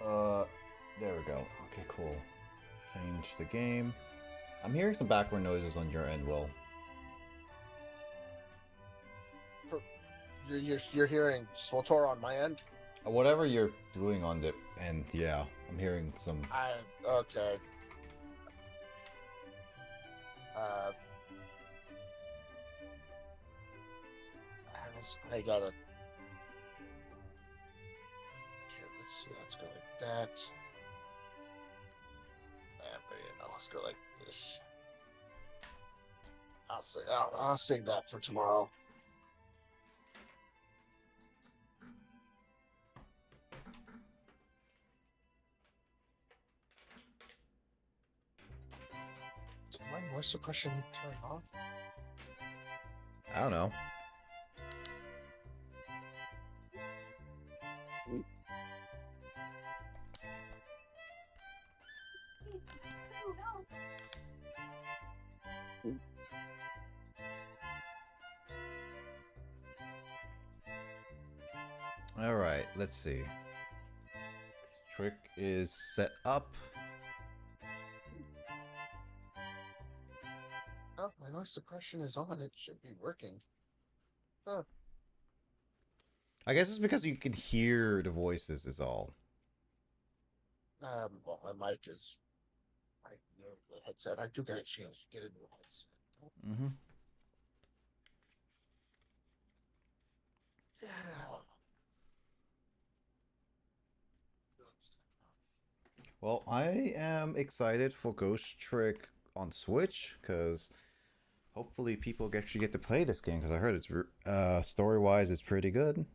Uh, there we go. Okay, cool. Change the game. I'm hearing some background noises on your end, Will. For, you're hearing Swotor on my end. Whatever you're doing on the end, yeah, I'm hearing some. Okay. Uh, I gotta. Here, let's see. Let's go like that. But let's go like this. I'll save that for tomorrow. Did my voice suppression turn off? I don't know. All right, let's see. Trick is set up. Oh, my noise suppression is on. It should be working. Huh. I guess it's because you can hear the voices, is all. Well, my mic is my the headset. I do gotta change, get a new headset. Mm-hmm. Yeah. Well, I am excited for Ghost Trick on Switch because hopefully people actually get to play this game because I heard it's story-wise it's pretty good.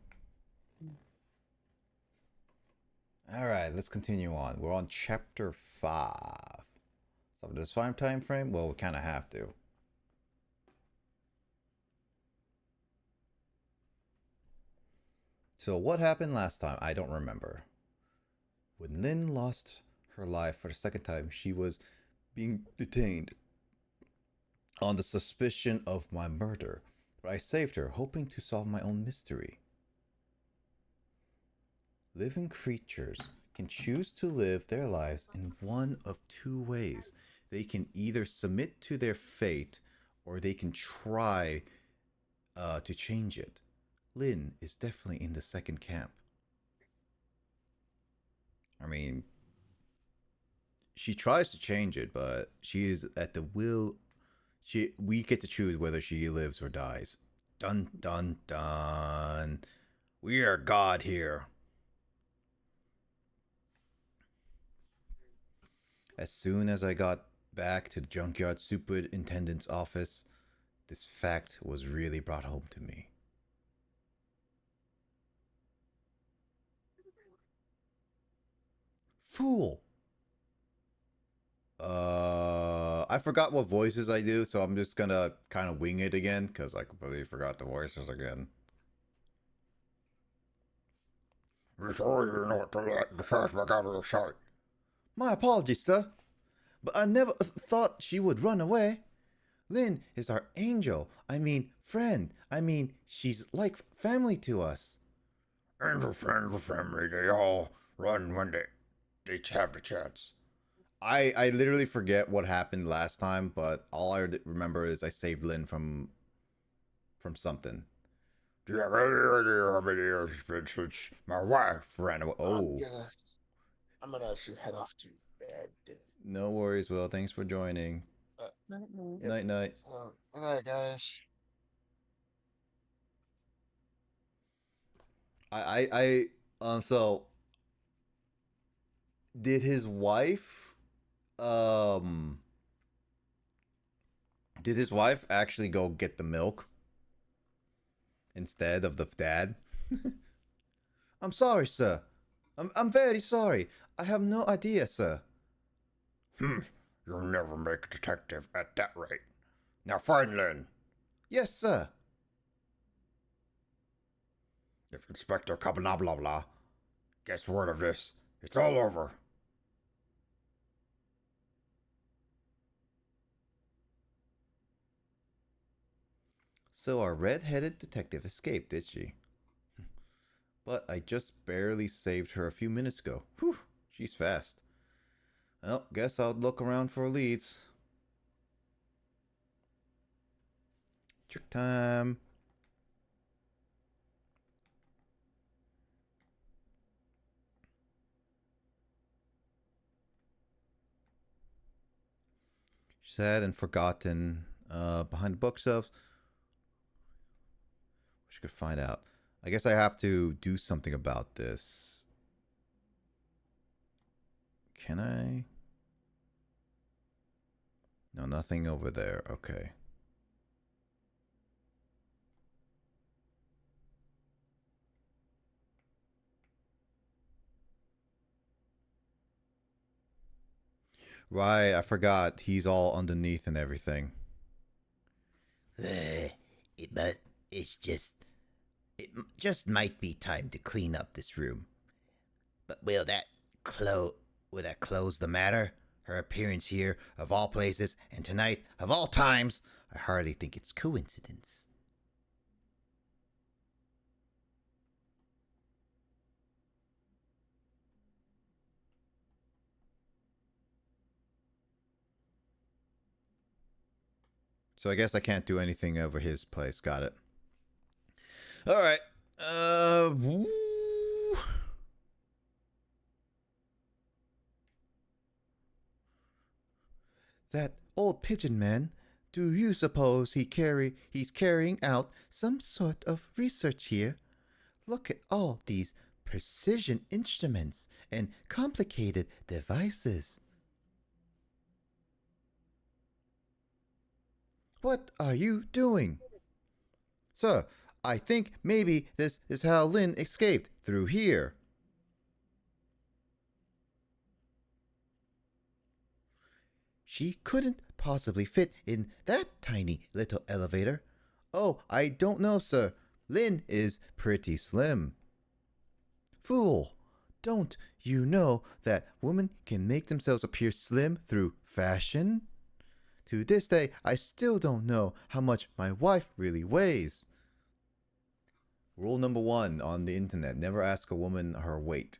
All right, let's continue on. We're on chapter 5. So this time frame, well, we kind of have to. So what happened last time? I don't remember. When Lynn lost her life for the second time, she was being detained on the suspicion of my murder, but I saved her, hoping to solve my own mystery. Living creatures can choose to live their lives in one of two ways. They can either submit to their fate or they can try to change it. Lynn is definitely in the second camp. I mean, she tries to change it, but she is at the will. We get to choose whether she lives or dies. Dun dun dun. We are God here. As soon as I got back to the junkyard superintendent's office, this fact was really brought home to me. Fool! I forgot what voices I do, so I'm just gonna kind of wing it again, because I completely forgot the voices again. We told you not to let the suspect out of sight. My apologies, sir, but I never thought she would run away. Lynn is our angel. I mean, friend. I mean, she's like family to us. And the friends of family, they all run when they have the chance. I literally forget what happened last time, but all I remember is I saved Lynn from something. Do you have any idea how many years it's been since my wife ran away? I'm Oh, gonna I'm gonna actually head off to bed. no worries, Will. Thanks for joining. Yep. Night night. Good night, guys. So did his wife um did his wife actually go get the milk instead of the dad? I'm sorry, sir. I'm very sorry. I have no idea, sir. You'll never make a detective at that rate. Now find Lynn. Yes, sir. If Inspector Kabla gets word of this, it's all over. So our red-headed detective escaped, did she? But I just barely saved her a few minutes ago. Whew. She's fast. Well, guess I'll look around for leads. Trick time. Sad and forgotten. Behind the bookshelves. Wish I could find out. I guess I have to do something about this. Can I? No, nothing over there. Okay. Right, I forgot. He's all underneath and everything. But it's just. Just might be time to clean up this room. But will that close the matter? Her appearance here, of all places, and tonight, of all times, I hardly think it's coincidence. So I guess I can't do anything over his place. Got it. All right. That old pigeon man. Do you suppose he's carrying out some sort of research here? Look at all these precision instruments and complicated devices. What are you doing? Sir, I think maybe this is how Lynn escaped through here. She couldn't possibly fit in that tiny little elevator. Oh, I don't know, sir. Lynn is pretty slim. Fool! Don't you know that women can make themselves appear slim through fashion? To this day, I still don't know how much my wife really weighs. Rule number 1 on the internet: never ask a woman her weight.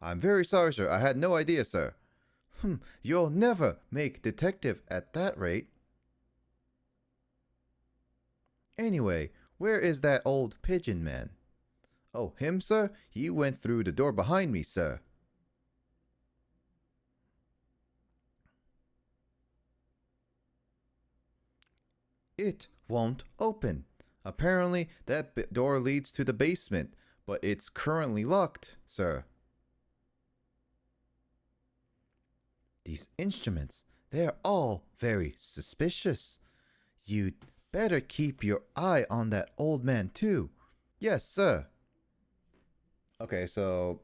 I'm very sorry, sir. I had no idea, sir. You'll never make detective at that rate. Anyway, where is that old pigeon man? Oh, him, sir? He went through the door behind me, sir. It won't open. Apparently, that door leads to the basement, but it's currently locked, sir. These instruments, they're all very suspicious. You'd better keep your eye on that old man, too. Yes, sir. Okay, so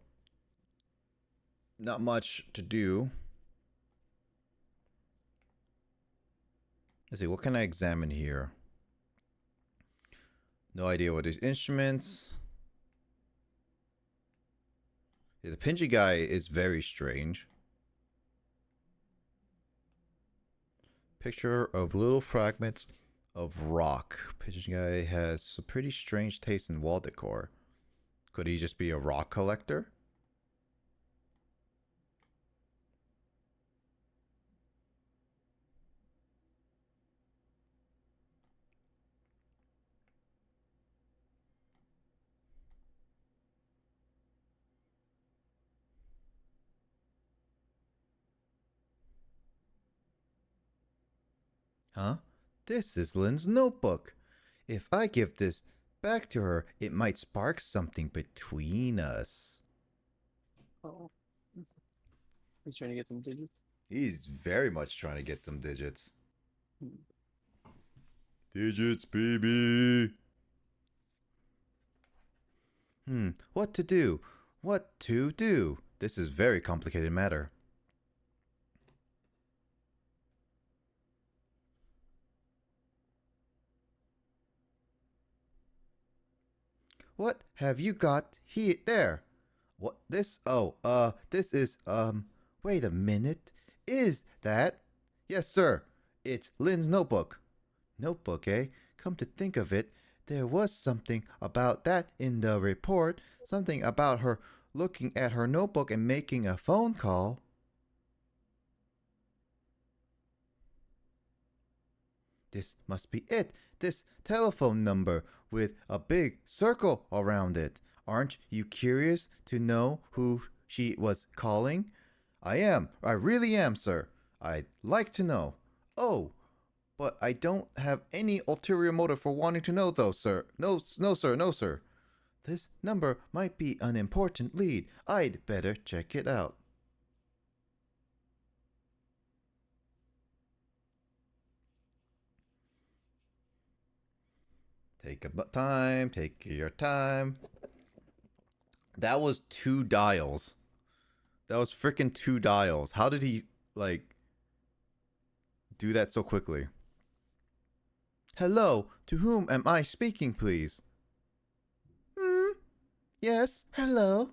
not much to do. Let's see, what can I examine here? No idea what these instruments. Yeah, the Pingy guy is very strange. Picture of little fragments of rock. Pigeon guy has a pretty strange taste in wall decor. Could he just be a rock collector? Huh? This is Lynn's notebook. If I give this back to her, it might spark something between us. Oh. He's trying to get some digits. He's very much trying to get some digits. Hmm. Digits, baby. What to do? What to do? This is very complicated matter. What have you got here there? What this? Oh, this is wait a minute. Is that? Yes, sir. It's Lynn's notebook. Notebook, eh? Come to think of it, there was something about that in the report. Something about her looking at her notebook and making a phone call. This must be it. This telephone number with a big circle around it. Aren't you curious to know who she was calling? I am. I really am, sir. I'd like to know. Oh, but I don't have any ulterior motive for wanting to know, though, sir. No, sir, no, sir. This number might be an important lead. I'd better check it out. Take your time. That was 2 dials. That was freaking 2 dials. How did he, like, do that so quickly? Hello, to whom am I speaking, please? Yes, hello.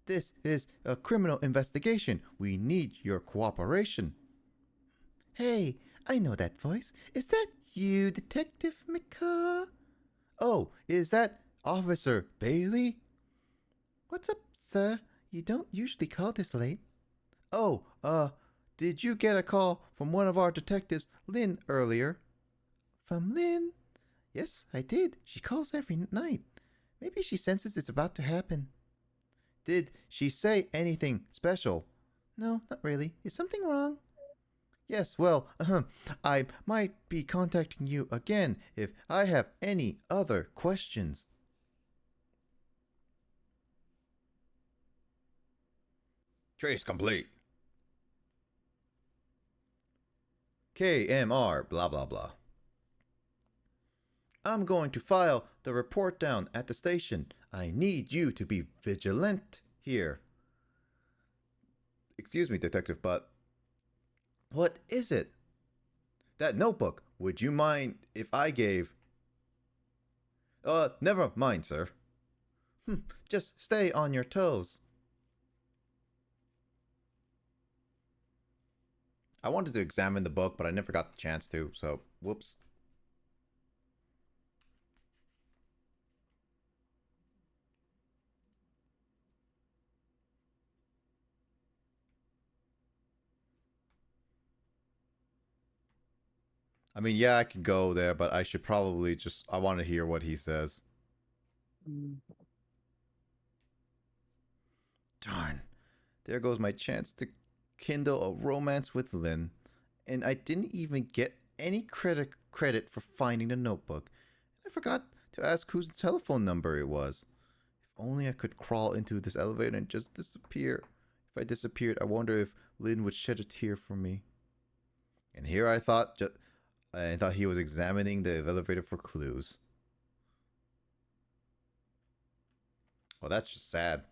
This is a criminal investigation. We need your cooperation. Hey, I know that voice. Is that you, Detective McCaw? Oh, is that Officer Bailey? What's up, sir? You don't usually call this late. Oh, did you get a call from one of our detectives, Lynn, earlier? From Lynn? Yes, I did. She calls every night. Maybe she senses it's about to happen. Did she say anything special? No, not really. Is something wrong? Yes, well, I might be contacting you again if I have any other questions. Trace complete. KMR, blah blah blah. I'm going to file the report down at the station. I need you to be vigilant here. Excuse me, Detective, but what is it? That notebook. Would you mind if I gave... never mind, sir. Just stay on your toes. I wanted to examine the book, but I never got the chance to, so whoops. I mean, yeah, I can go there, but I should probably just... I want to hear what he says. Darn. There goes my chance to kindle a romance with Lynn. And I didn't even get any credit for finding the notebook. I forgot to ask whose telephone number it was. If only I could crawl into this elevator and just disappear. If I disappeared, I wonder if Lynn would shed a tear for me. And here I thought he was examining the elevator for clues. Well, that's just sad.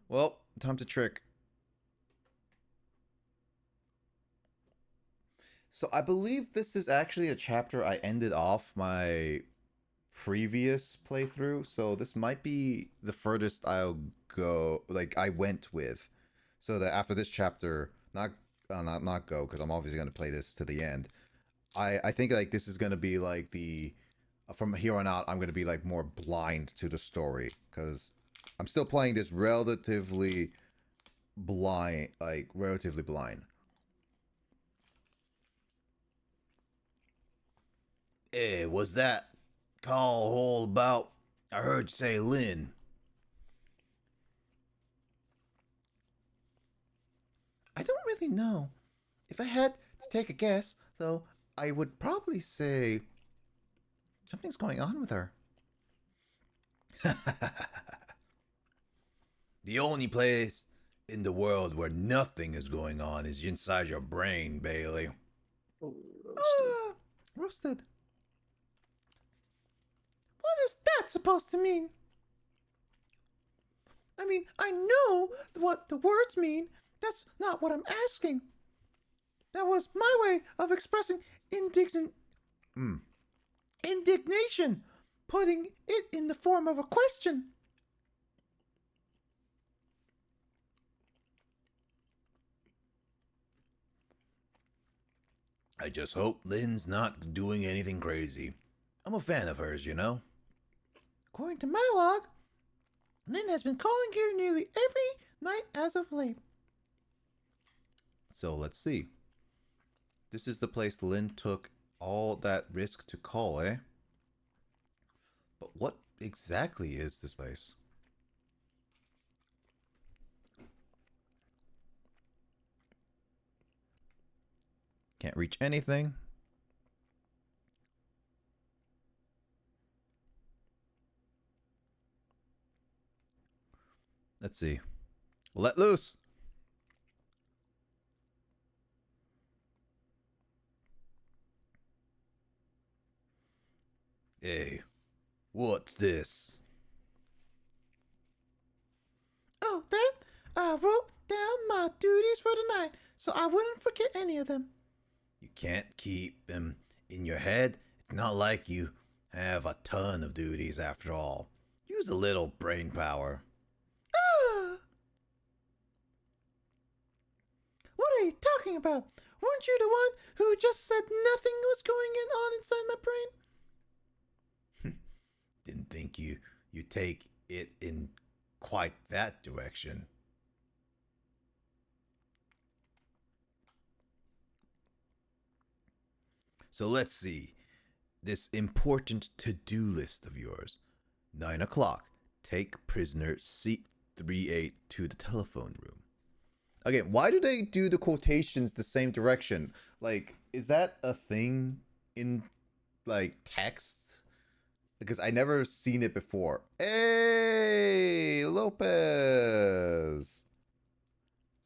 Well, time to trick. So I believe this is actually a chapter I ended off my previous playthrough. So this might be the furthest I'll go, like I went with. So that after this chapter, not go, because I'm obviously going to play this to the end. I think like this is going to be like the... From here on out, I'm going to be like more blind to the story. Because I'm still playing this relatively blind. Hey, what's that call all about? I heard you say Lynn. I don't really know. If I had to take a guess, though, I would probably say something's going on with her. The only place in the world where nothing is going on is inside your brain, Bailey. Roasted. What is that supposed to mean? I mean, I know what the words mean. That's not what I'm asking. That was my way of expressing indignation, putting it in the form of a question. I just hope Lynn's not doing anything crazy. I'm a fan of hers, you know? According to my log, Lynn has been calling here nearly every night as of late. So let's see. This is the place Lynn took all that risk to call, eh? But what exactly is this place? Can't reach anything. Let's see. Let loose. Hey, what's this? Oh, that I wrote down my duties for the night so I wouldn't forget any of them. You can't keep them in your head. It's not like you have a ton of duties after all. Use a little brain power. Ah! What are you talking about? Weren't you the one who just said nothing was going on inside my brain? Didn't think you take it in quite that direction. So let's see. This important to-do list of yours. 9 o'clock. Take prisoner C38 to the telephone room. Again, why do they do the quotations the same direction? Like, is that a thing in, like, text? Because I never seen it before. Hey, Lopez.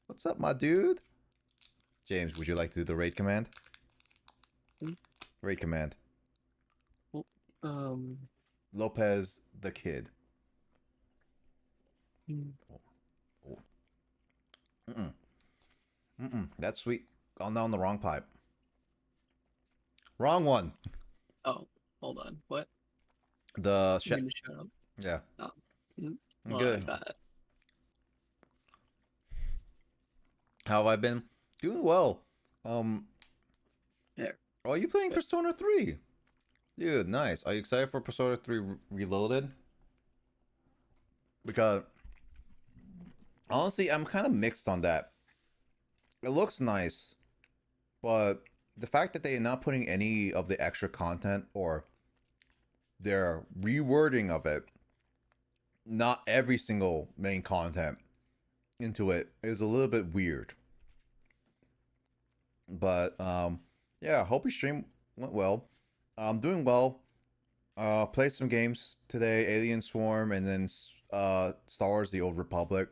What's up, my dude? James, would you like to do the raid command? Raid command. Lopez the kid. That's sweet. Gone down the wrong pipe. Wrong one. Oh, hold on. What? The You mean to shut up? yeah. Oh. I'm Well, good. that. How have I been? Doing well. There. Oh, are you playing Good. Persona 3? Dude, nice. Are you excited for Persona 3 Reloaded? Because honestly, I'm kind of mixed on that. It looks nice, but the fact that they are not putting any of the extra content or their rewording of it, not every single main content into it, is a little bit weird. But yeah, hope your stream went well. I'm doing well. Played some games today, Alien Swarm, and then Star Wars: The Old Republic.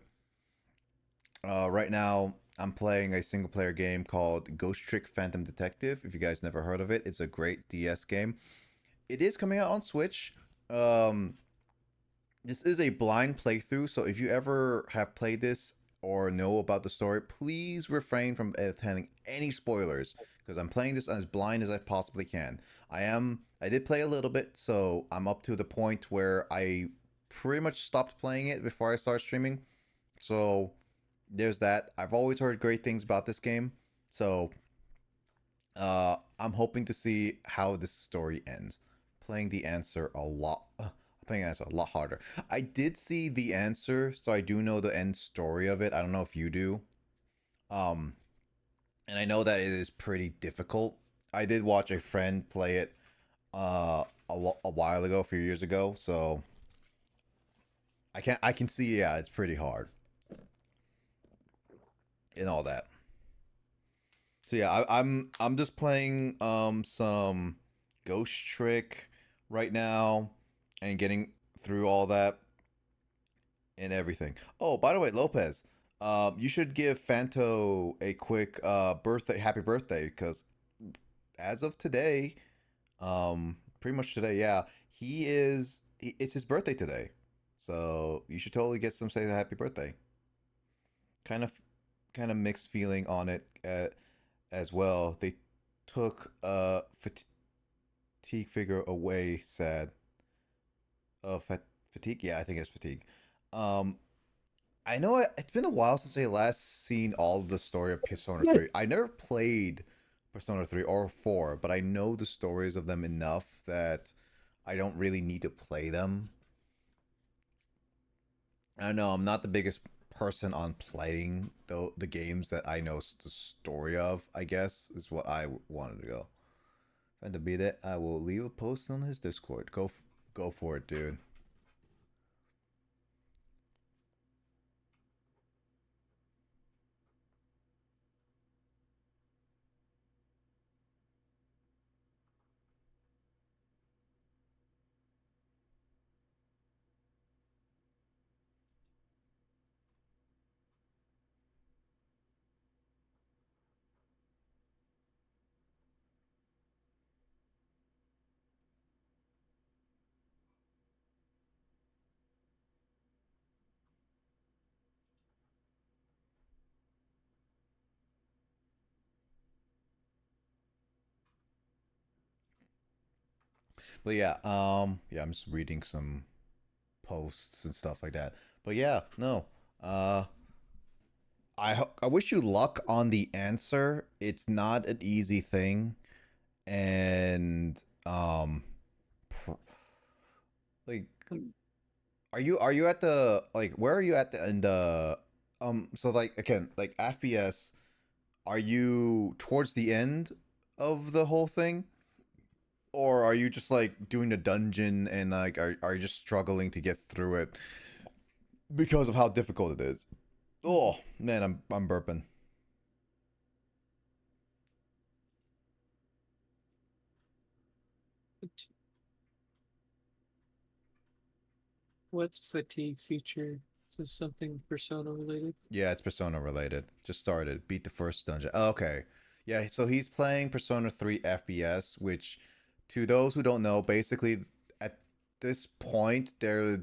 Right now, I'm playing a single player game called Ghost Trick Phantom Detective. If you guys never heard of it, it's a great DS game. It is coming out on Switch. This is a blind playthrough, so if you ever have played this or know about the story, please refrain from telling any spoilers because I'm playing this as blind as I possibly can. I did play a little bit, so I'm up to the point where I pretty much stopped playing it before I start streaming. So there's that. I've always heard great things about this game, so I'm hoping to see how this story ends. Playing the answer a lot. Playing the answer a lot harder. I did see the answer, so I do know the end story of it. I don't know if you do. And I know that it is pretty difficult. I did watch a friend play it a while ago, a few years ago, so I can see, yeah, it's pretty hard. And all that. So yeah, I'm just playing some Ghost Trick right now and getting through all that and everything. Oh, by the way, Lopez, you should give Fanto a quick happy birthday, because as of today, pretty much today, yeah, it's his birthday today. So you should totally get some say happy birthday. Kind of mixed feeling on it as well. They took fatigue figure away, sad. Fatigue? Yeah, I think it's fatigue. I know it's been a while since I last seen all of the story of Persona 3. I never played Persona 3 or 4, but I know the stories of them enough that I don't really need to play them. I know I'm not the biggest person on playing the games that I know the story of. I guess is what I wanted to go. And to beat it, I will leave a post on his Discord. Go for it, dude. But yeah, yeah, I'm just reading some posts and stuff like that. But yeah, no, I wish you luck on the answer. It's not an easy thing, and pr- like, Um, are you at the like where are you at the in the so like again like FPS? Are you towards the end of the whole thing? Or are you just like doing the dungeon and like are you just struggling to get through it because of how difficult it is? Oh man, I'm burping. What fatigue feature? Is this something persona related? Yeah, it's Persona related. Just started. Beat the first dungeon. Oh, okay. Yeah, so he's playing Persona 3 FPS, which to those who don't know, basically at this point there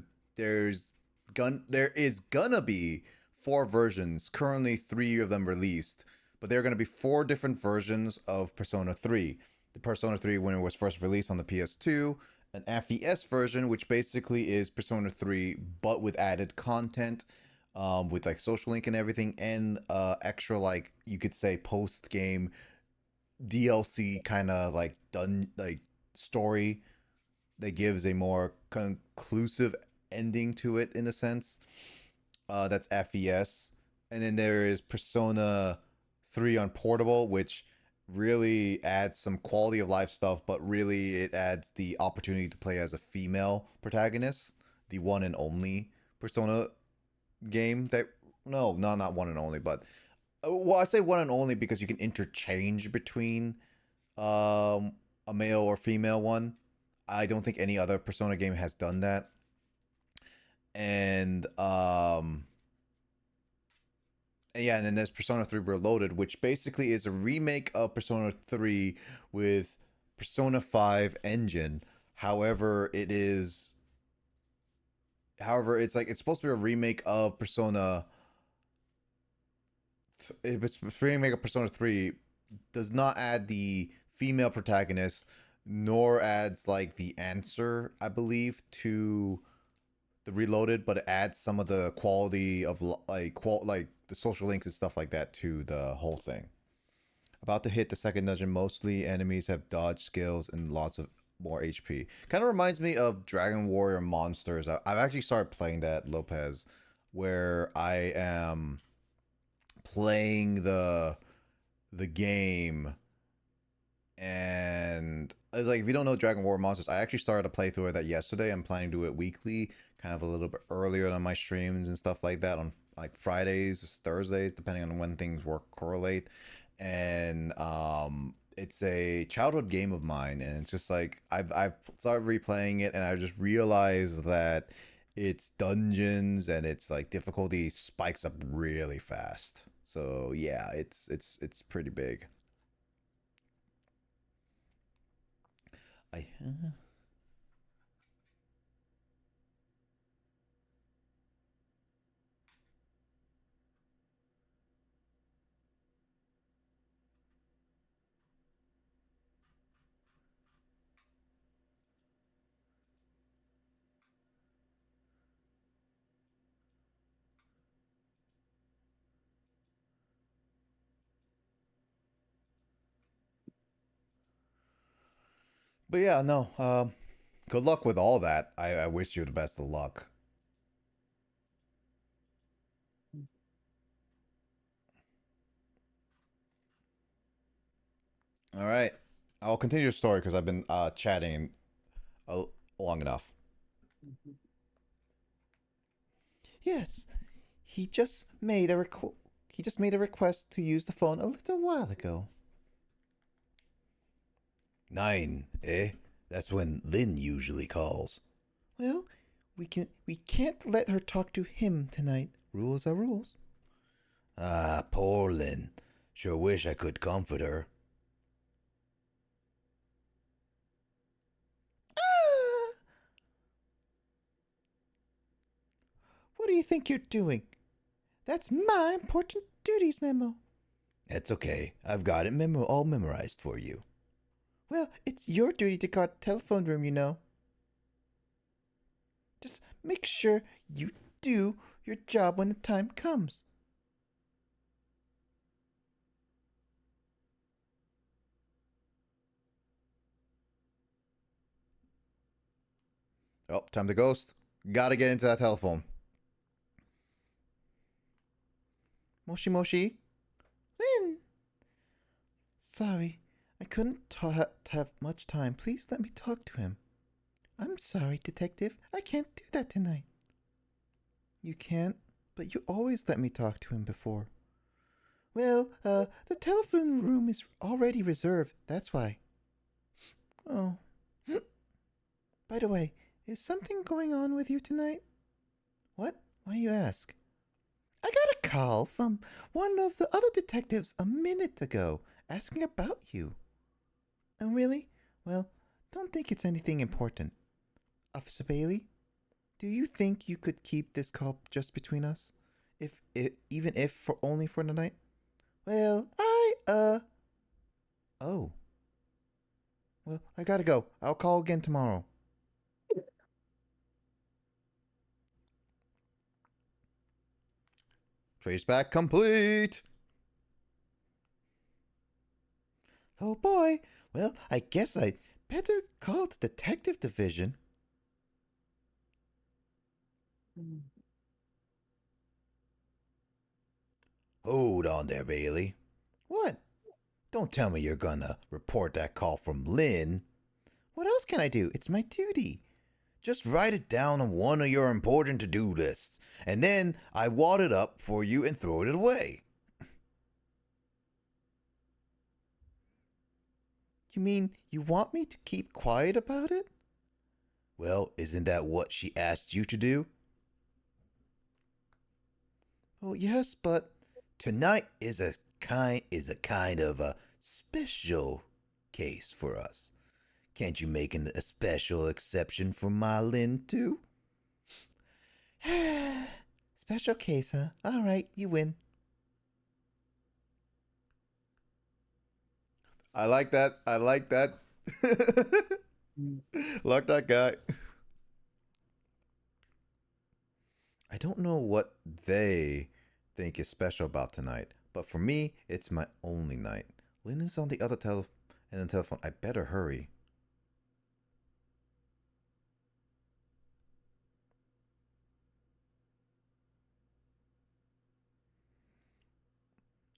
is gonna be four versions, currently 3 of them released, but there are gonna be four different versions of Persona 3. The Persona 3 when it was first released on the PS2, an FES version, which basically is Persona 3 but with added content, with like social link and everything, and extra like you could say post game DLC kind of like done like story that gives a more conclusive ending to it in a sense. That's FES, and then there is Persona 3 on portable, which really adds some quality of life stuff, but really it adds the opportunity to play as a female protagonist, the one and only Persona game that no, not one and only, but well, I say one and only because you can interchange between um a male or female one. I don't think any other Persona game has done that. And yeah, and then there's Persona 3 Reloaded, which basically is a remake of Persona 3 with Persona 5 engine. However, it's like it's supposed to be a remake of Persona. It's remake of Persona 3 does not add the female protagonist, nor adds like the answer, I believe, to the Reloaded, but it adds some of the quality of like the social links and stuff like that to the whole thing. About to hit the second dungeon. Mostly enemies have dodge skills and lots of more HP. Kind of reminds me of Dragon Warrior Monsters. I've actually started playing that, Lopez, where I am playing the game, and like if you don't know Dragon War Monsters, I actually started a playthrough of that yesterday. I'm planning to do it weekly, kind of a little bit earlier than my streams and stuff like that on like Fridays, Thursdays, depending on when things work correlate. And it's a childhood game of mine, and it's just like I've started replaying it, and I just realized that its dungeons and its like difficulty spikes up really fast. So yeah, it's pretty big. I But yeah, no. Good luck with all that. I wish you the best of luck. All right. I'll continue the story because I've been chatting long enough. Yes, he just made a request to use the phone a little while ago. 9, eh? That's when Lynn usually calls. Well, we can't let her talk to him tonight. Rules are rules. Ah, poor Lynn. Sure wish I could comfort her. Ah! What do you think you're doing? That's my important duties memo. That's okay. I've got it all memorized for you. Well, it's your duty to guard the telephone room, you know. Just make sure you do your job when the time comes. Oh, time to ghost. Gotta get into that telephone. Moshi Moshi? Lynn! Sorry, I couldn't have much time. Please let me talk to him. I'm sorry, Detective. I can't do that tonight. You can't? But you always let me talk to him before. Well, the telephone room is already reserved. That's why. Oh. By the way, is something going on with you tonight? What? Why you ask? I got a call from one of the other detectives a minute ago asking about you. Oh, really? Well, don't think it's anything important. Officer Bailey, do you think you could keep this call just between us? Even if for only for the night? Well, Oh. Well, I gotta go. I'll call again tomorrow. Traceback complete! Oh boy. Well, I guess I'd better call the detective division. Hold on there, Bailey. What? Don't tell me you're gonna report that call from Lynn. What else can I do? It's my duty. Just write it down on one of your important to-do lists, and then I wad it up for you and throw it away. You mean you want me to keep quiet about it? Well, isn't that what she asked you to do? Oh, yes, but tonight is a kind of a special case for us. Can't you make a special exception for my Lynn, too? Special case, huh? All right, you win. I like that. I like that. Like that guy. I don't know what they think is special about tonight, but for me, it's my only night. Lynn is on the other telephone. I better hurry.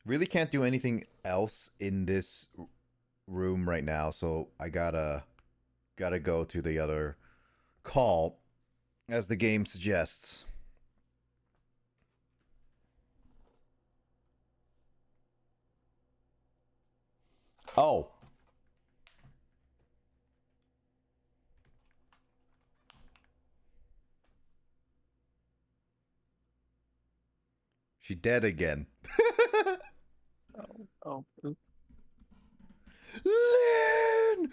Really can't do anything else in this room right now, so I gotta go to the other call, as the game suggests. Oh. She dead again. Oh, oop. Lynn!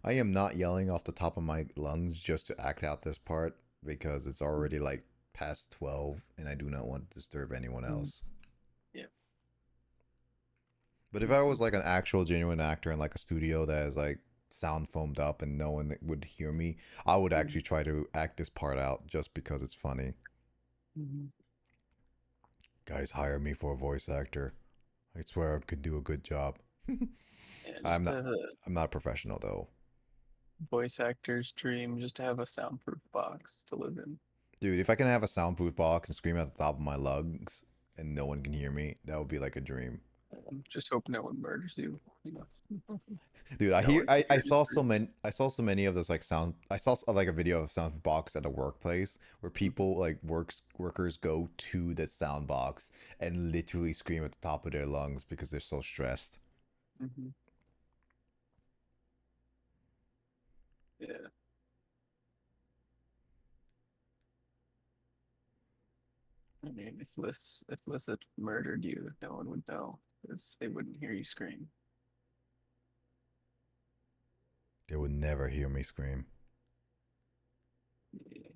I am not yelling off the top of my lungs just to act out this part because it's already like past 12 and I do not want to disturb anyone else. Yeah. But if I was like an actual genuine actor in like a studio that is like sound foamed up and no one would hear me, I would actually try to act this part out just because it's funny. Mm-hmm. Guys, hire me for a voice actor. I swear I could do a good job. Yeah, I'm just not I'm not a professional though. voice actor's dream, just to have a soundproof box to live in. Dude, if I can have a soundproof box and scream at the top of my lungs and no one can hear me, that would be like a dream. Just hope no one murders you. Dude, No one can I hear saw this so many of those like sound. I saw like a video of sound box at a workplace where people like workers go to the sound box and literally scream at the top of their lungs because they're so stressed. Mm-hmm. Yeah. I mean, if Liz had murdered you, no one would know because they wouldn't hear you scream. They would never hear me scream. Yeah.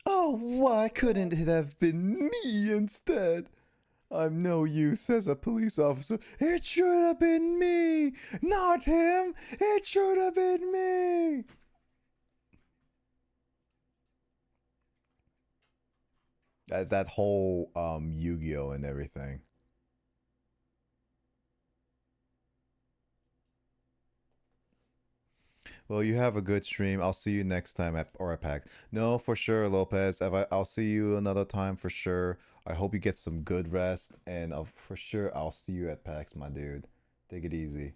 Oh, why couldn't it have been me instead? I'm no use as a police officer. It should have been me, not him. It should have been me. That whole Yu-Gi-Oh and everything. Well, you have a good stream. I'll see you next time at PAX. No, for sure, Lopez. I'll see you another time for sure. I hope you get some good rest, and for sure I'll see you at PAX, my dude. Take it easy.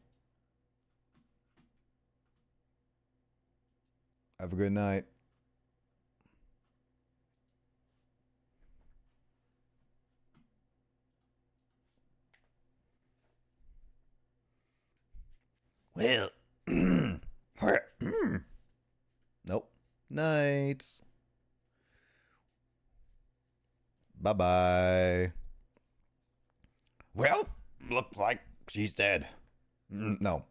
Have a good night. Well, Nope. Nights. Bye bye. well, looks like she's dead. No.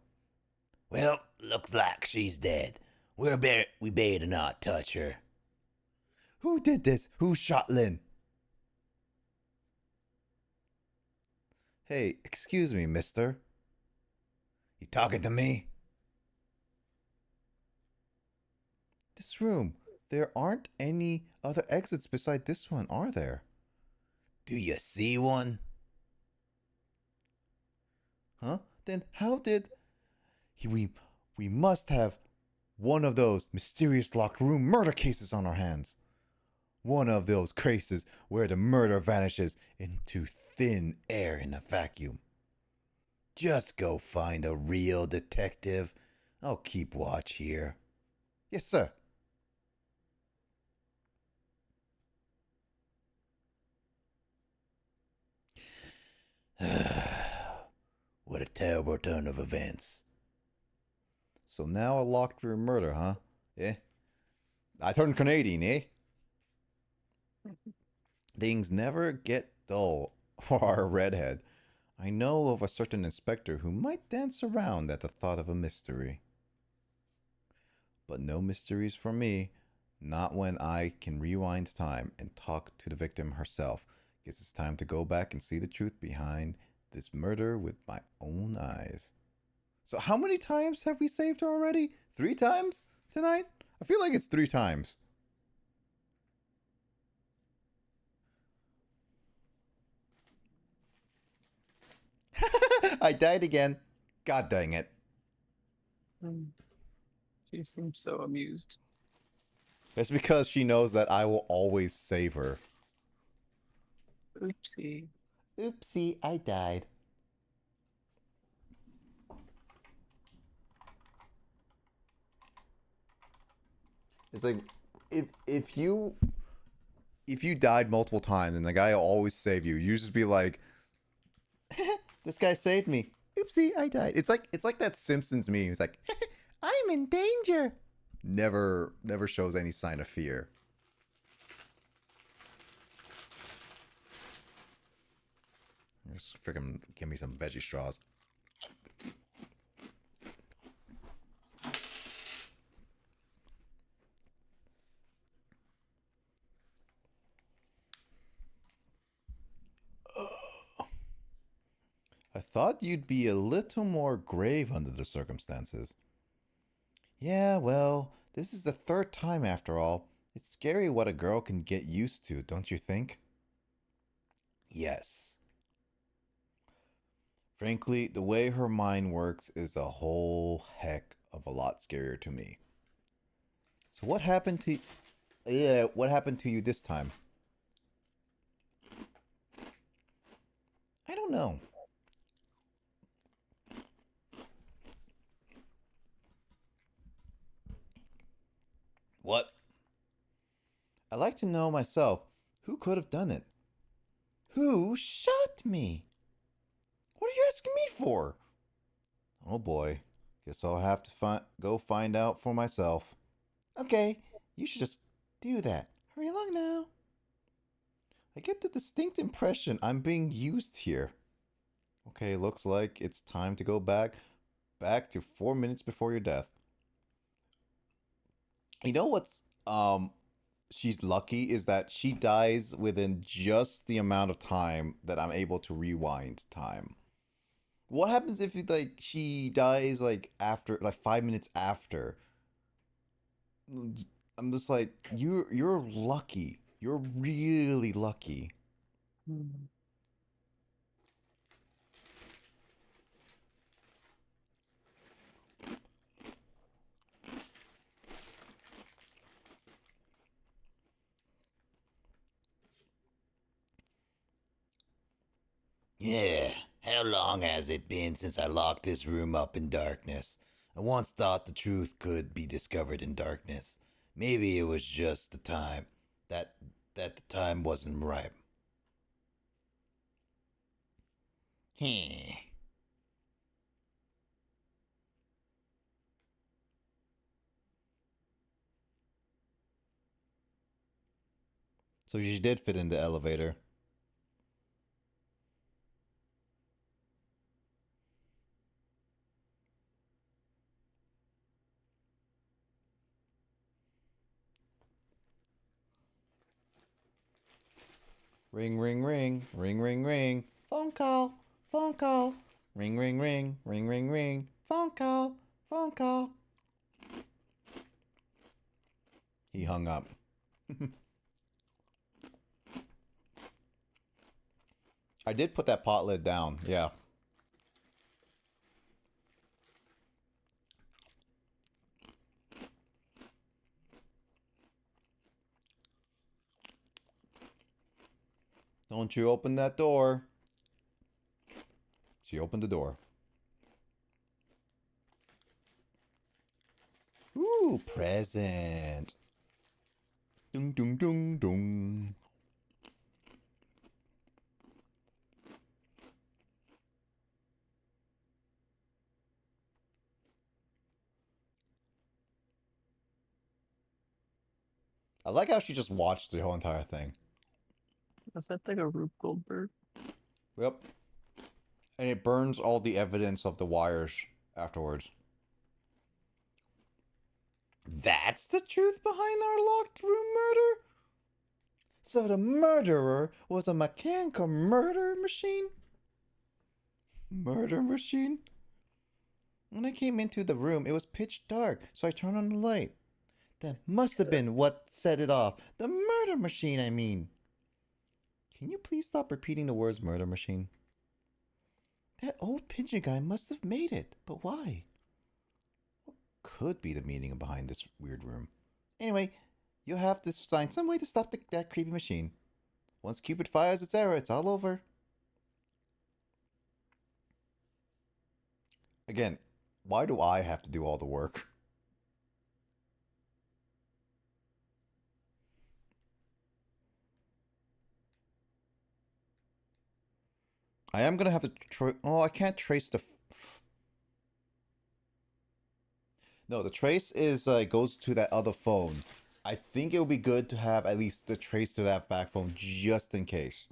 Well, looks like she's dead. We better not touch her. Who did this? Who shot Lynn? Hey, excuse me, mister. You talking to me? This room. There aren't any other exits beside this one, are there? Do you see one? Huh? Then how did we must have one of those mysterious locked room murder cases on our hands. One of those cases where the murder vanishes into thin air in a vacuum. Just go find a real detective. I'll keep watch here. Yes, sir. What a terrible turn of events. So now a locked room murder, huh? Eh? I turned Canadian, eh? Things never get dull for our redhead. I know of a certain inspector who might dance around at the thought of a mystery. But no mysteries for me. Not when I can rewind time and talk to the victim herself. Guess it's time to go back and see the truth behind this murder with my own eyes. So, how many times have we saved her already? 3 times tonight? I feel like it's 3 times. I died again. God dang it. She seems so amused. It's because she knows that I will always save her. Oopsie. Oopsie, I died. It's like if you died multiple times and the guy will always save you, you just be like, this guy saved me. Oopsie, I died. It's like that Simpsons meme. It's like, I'm in danger. Never shows any sign of fear. Just freaking give me some veggie straws. I thought you'd be a little more grave under the circumstances. Yeah, well, this is the 3rd time after all. It's scary what a girl can get used to, don't you think? Yes. Frankly, the way her mind works is a whole heck of a lot scarier to me. So what happened to what happened to you this time? I don't know. What? I'd like to know myself. Who could have done it? Who shot me? What are you asking me for? Oh boy. Guess I'll have to go find out for myself. Okay, you should just do that. Hurry along now. I get the distinct impression I'm being used here. Okay, looks like it's time to go back to 4 minutes before your death. You know what's she's lucky is that she dies within just the amount of time that I'm able to rewind time. What happens if like she dies like after like 5 minutes after? I'm just like you're lucky. You're really lucky. Yeah, how long has it been since I locked this room up in darkness? I once thought the truth could be discovered in darkness. Maybe it was just the time that the time wasn't ripe. Heh. So she did fit in the elevator. Ring, ring, ring, ring, ring, ring. Phone call, phone call. Ring, ring, ring, ring, ring, ring. Phone call, phone call. He hung up. I did put that pot lid down, yeah. Don't you open that door. She opened the door. Ooh, present. Dung, dung, dung, dung. I like how she just watched the whole entire thing. Is that like a Rube Goldberg? Yep. And it burns all the evidence of the wires afterwards. That's the truth behind our locked room murder? So the murderer was a mechanical murder machine? Murder machine? When I came into the room, it was pitch dark, so I turned on the light. That must have been what set it off. The murder machine, I mean. Can you please stop repeating the words murder machine? That old pigeon guy must have made it, but why? What could be the meaning behind this weird room? Anyway, you'll have to find some way to stop that creepy machine. Once Cupid fires its arrow, it's all over. Again, why do I have to do all the work? I am gonna have to. Oh, I can't trace the. No, the trace is goes to that other phone. I think it would be good to have at least the trace to that back phone just in case.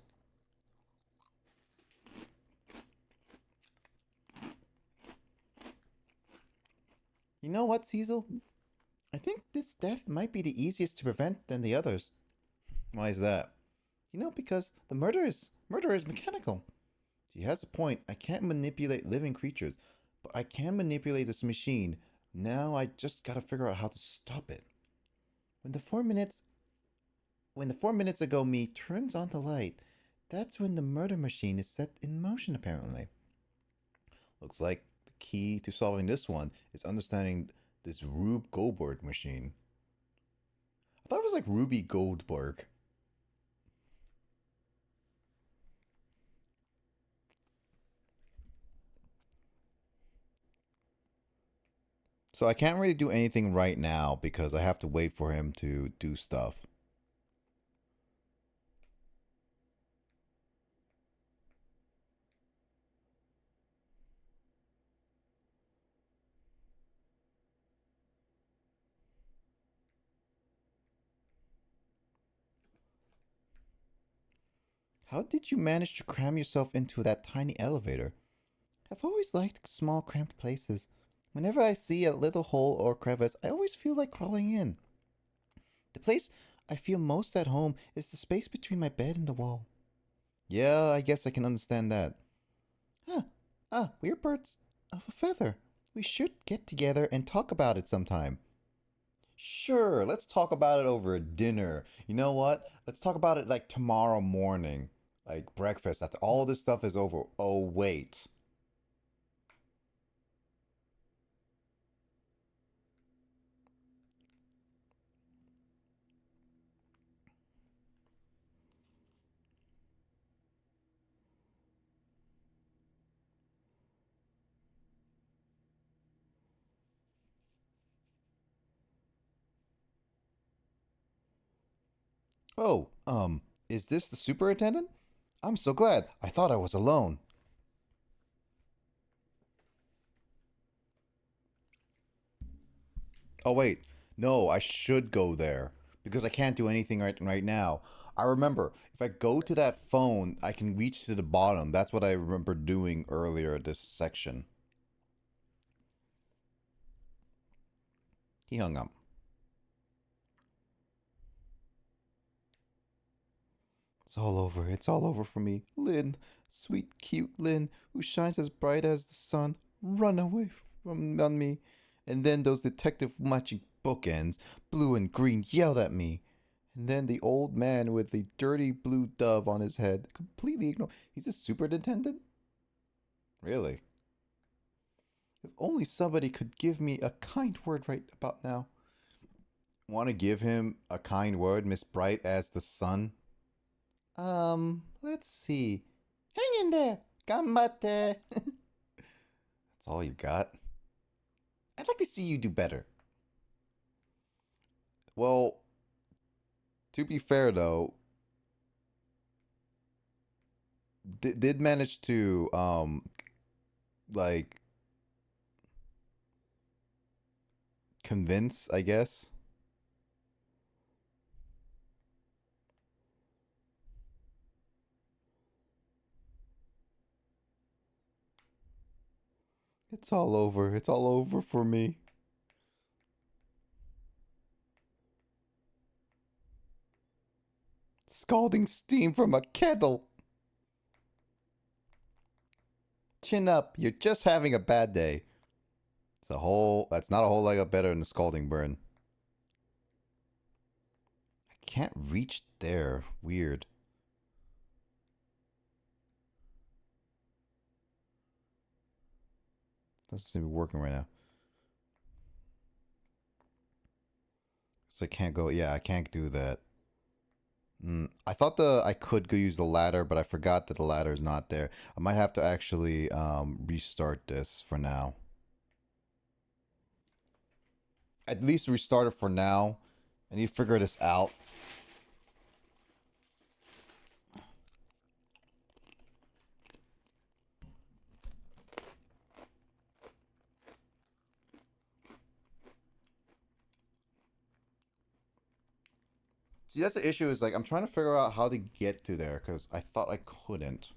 You know what, Cecil? I think this death might be the easiest to prevent than the others. Why is that? You know, because the murder is mechanical. She has a point. I can't manipulate living creatures, but I can manipulate this machine. Now I just gotta figure out how to stop it. When the 4 minutes ago me turns on the light, that's when the murder machine is set in motion apparently. Looks like the key to solving this one is understanding this Rube Goldberg machine. I thought it was like Ruby Goldberg. So I can't really do anything right now because I have to wait for him to do stuff. How did you manage to cram yourself into that tiny elevator? I've always liked small, cramped places. Whenever I see a little hole or crevice, I always feel like crawling in. The place I feel most at home is the space between my bed and the wall. Yeah, I guess I can understand that. Huh. We're birds of a feather. We should get together and talk about it sometime. Sure, let's talk about it over dinner. You know what? Let's talk about it like tomorrow morning. Like breakfast after all this stuff is over. Oh, wait. Oh, is this the superintendent? I'm so glad. I thought I was alone. Oh, wait. No, I should go there because I can't do anything right now. I remember if I go to that phone, I can reach to the bottom. That's what I remember doing earlier this section. He hung up. It's all over. It's all over for me. Lynn, sweet, cute Lynn, who shines as bright as the sun, run away from on me. And then those detective matching bookends, blue and green, yelled at me. And then the old man with the dirty blue dove on his head, completely ignored. He's a superintendent? Really? If only somebody could give me a kind word right about now. Want to give him a kind word, Miss Bright as the sun? Let's see. Hang in there. Gambate. That's all you got? I'd like to see you do better. Well, to be fair though, did manage to like convince, I guess. It's all over. It's all over for me. Scalding steam from a kettle. Chin up. You're just having a bad day. That's not a whole lot better than a scalding burn. I can't reach there. Weird. Doesn't seem to be working right now. So I can't go. Yeah, I can't do that. I thought I could go use the ladder, but I forgot that the ladder is not there. I might have to actually restart this for now. At least restart it for now. I need to figure this out. See, that's the issue is like I'm trying to figure out how to get to there because I thought I couldn't.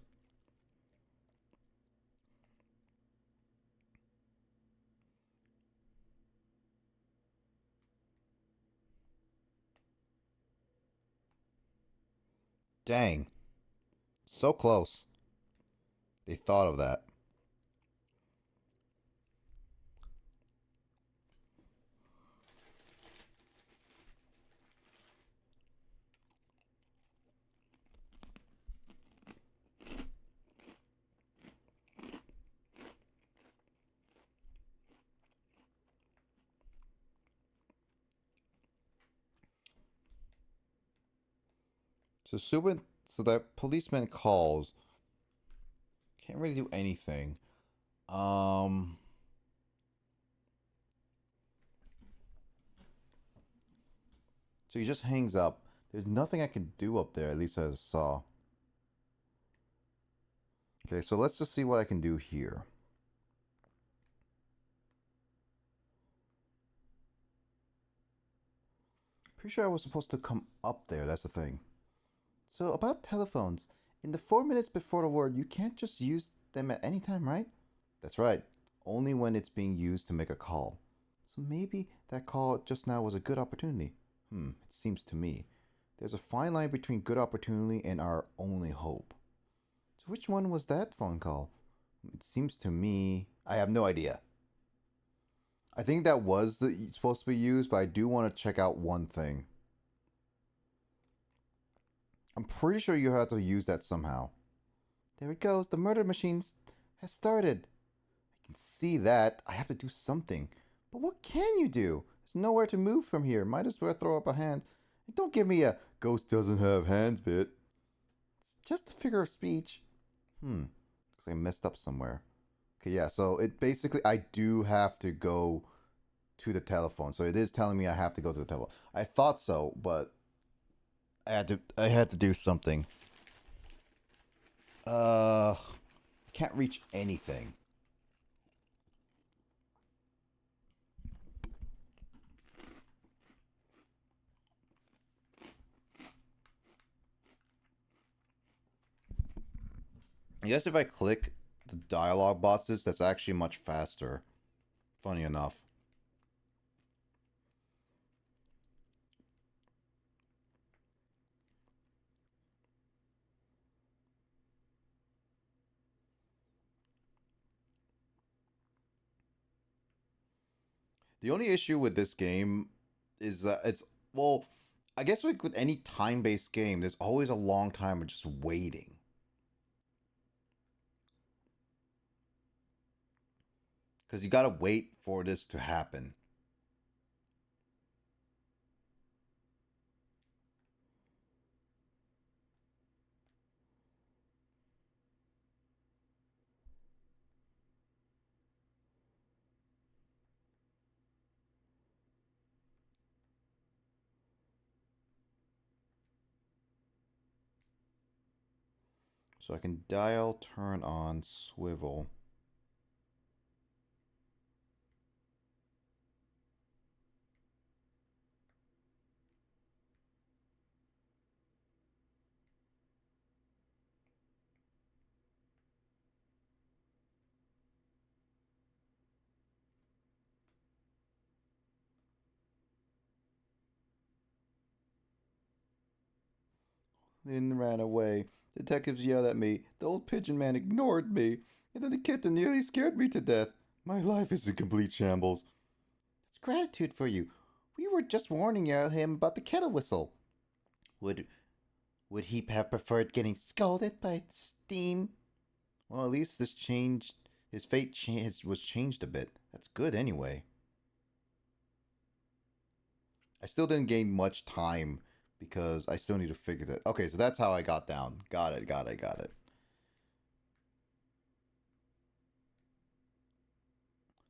Dang. So close. They thought of that. So that policeman calls. Can't really do anything. Um. So he just hangs up. There's nothing I can do up there, at least as I saw. Okay, so let's just see what I can do here. Pretty sure I was supposed to come up there, that's the thing. So about telephones, in the 4 minutes before the word, you can't just use them at any time, right? That's right, only when it's being used to make a call. So maybe that call just now was a good opportunity. It seems to me. There's a fine line between good opportunity and our only hope. So which one was that phone call? It seems to me... I have no idea. I think that was supposed to be used, but I do want to check out one thing. I'm pretty sure you have to use that somehow. There it goes. The murder machine has started. I can see that. I have to do something. But what can you do? There's nowhere to move from here. Might as well throw up a hand. And don't give me a ghost doesn't have hands bit. It's just a figure of speech. Looks like I messed up somewhere. Okay, yeah, so it basically, I do have to go to the telephone. So it is telling me I have to go to the telephone. I thought so, but I had to do something. Can't reach anything. I guess if I click the dialogue boxes, that's actually much faster. Funny enough. The only issue with this game is that it's, well, I guess like with any time-based game, there's always a long time of just waiting. Because you gotta wait for this to happen. So I can dial, turn on, swivel. Then ran away. Detectives yelled at me. The old pigeon man ignored me. And then the kitten nearly scared me to death. My life is in complete shambles. It's gratitude for you. We were just warning him about the kettle whistle. Would he have preferred getting scalded by steam? Well, at least this changed. His fate was changed a bit. That's good anyway. I still didn't gain much time because I still need to figure that. Okay, so that's how I got down. Got it.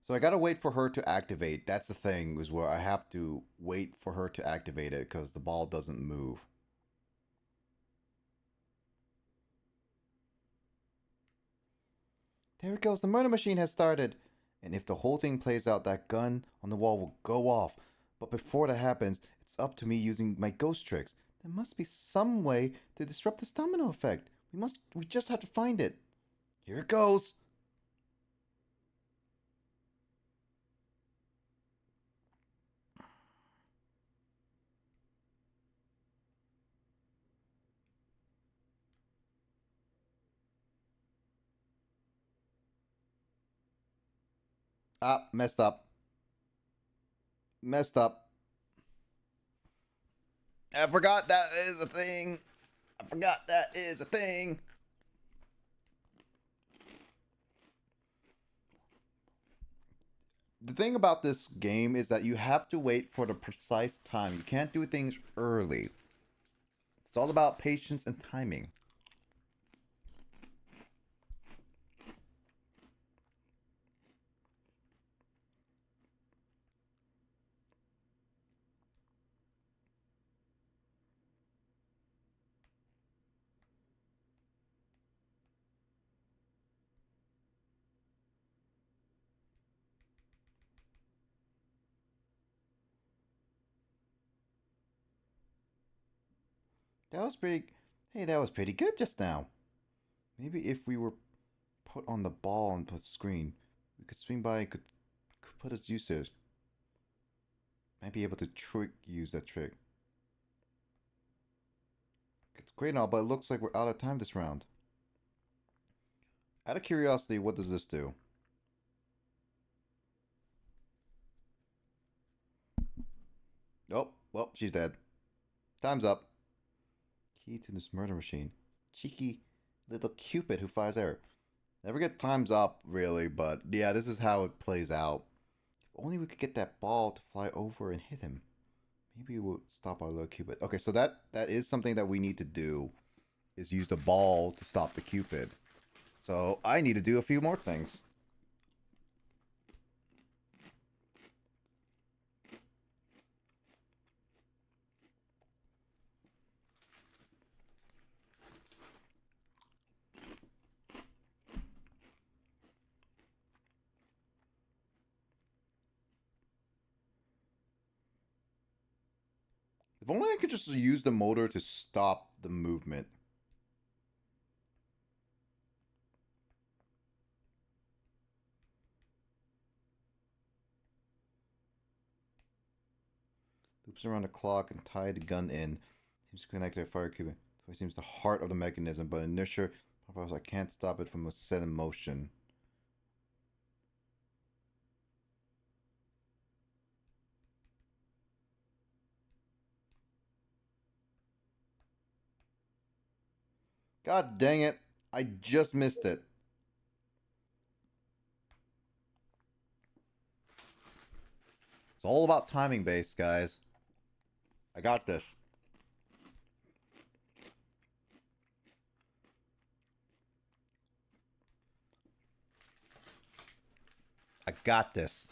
So I gotta wait for her to activate. That's the thing, is where I have to wait for her to activate it because the ball doesn't move. There it goes. The murder machine has started. And if the whole thing plays out, that gun on the wall will go off. But before that happens, it's up to me using my ghost tricks. There must be some way to disrupt this domino effect. We just have to find it. Here it goes. Ah, messed up. Messed up. I forgot that is a thing. The thing about this game is that you have to wait for the precise time. You can't do things early. It's all about patience and timing. That was pretty. Hey, that was pretty good just now. Maybe if we were put on the ball and put screen, we could swing by and could put us users. Might be able to use that trick. It's great and all, but it looks like we're out of time this round. Out of curiosity, what does this do? Oh, well, she's dead. Time's up. Key to this murder machine. Cheeky little Cupid who fires arrow. Never get time's up, really, but yeah, this is how it plays out. If only we could get that ball to fly over and hit him. Maybe we'll stop our little Cupid. Okay, so that is something that we need to do, is use the ball to stop the Cupid. So I need to do a few more things. If only I could just use the motor to stop the movement. Loops around the clock and tie the gun in. Seems to connect to a fire cube. It seems the heart of the mechanism, but inertia, I can't stop it from a set in motion. God dang it. I just missed it. It's all about timing based, guys. I got this. I got this.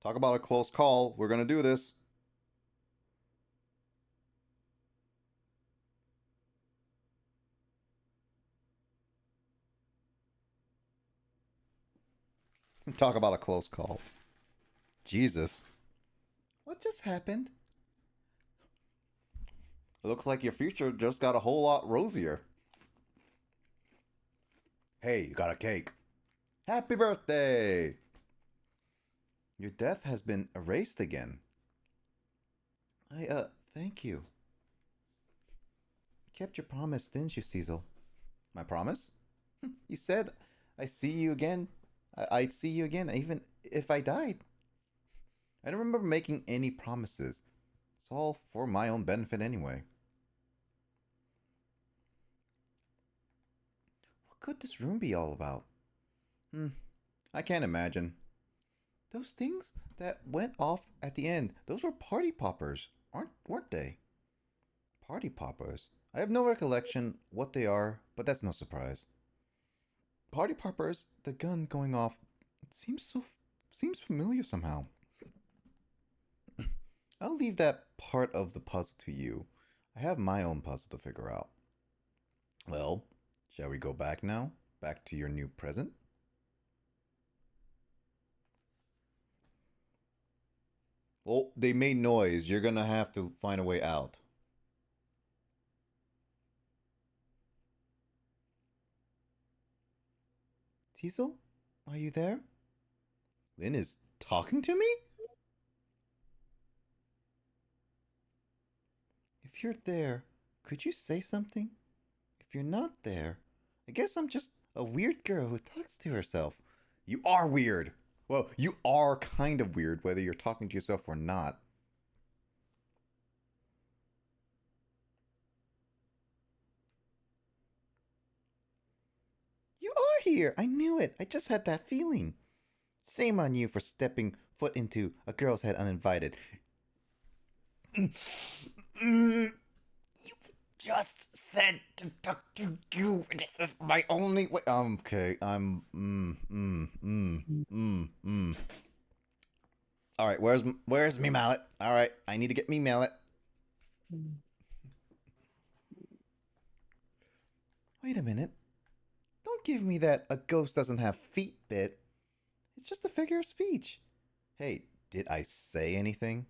Talk about a close call. We're going to do this. Talk about a close call. Jesus. What just happened? It looks like your future just got a whole lot rosier. Hey, you got a cake. Happy birthday! Your death has been erased again. Thank you. You kept your promise, didn't you, Cecil? My promise? You said I see you again. I'd see you again, even if I died. I don't remember making any promises. It's all for my own benefit anyway. What could this room be all about? I can't imagine. Those things that went off at the end, those were party poppers, weren't they? Party poppers. I have no recollection what they are, but that's no surprise. Party poppers, the gun going off, it seems familiar somehow. I'll leave that part of the puzzle to you. I have my own puzzle to figure out. Well, shall we go back now? Back to your new present? Well, they made noise. You're gonna have to find a way out. Cecil? Are you there? Lynn is talking to me? If you're there, could you say something? If If you're not there, I guess I'm just a weird girl who talks to herself. You are weird. Well, you are kind of weird whether you're talking to yourself or not. You are here. I knew it. I just had that feeling. Shame on you for stepping foot into a girl's head uninvited. You just said to talk to you. This is my only way. Okay. All right. Where's me mallet? All right. I need to get me mallet. Wait a minute. Don't give me that a ghost doesn't have feet bit. It's just a figure of speech. Hey, did I say anything?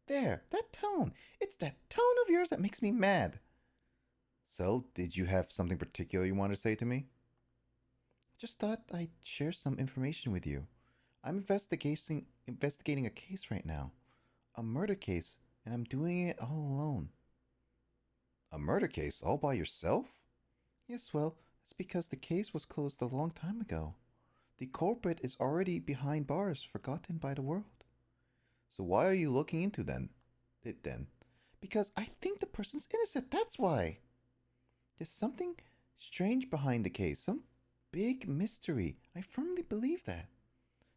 There, that tone. It's that tone of yours that makes me mad. So, did you have something particular you wanted to say to me? Just thought I'd share some information with you. I'm investigating a case right now. A murder case, and I'm doing it all alone. A murder case all by yourself? Yes, well, that's because the case was closed a long time ago. The culprit is already behind bars, forgotten by the world. So why are you looking into it then? Because I think the person's innocent, that's why. There's something strange behind the case, some big mystery. I firmly believe that.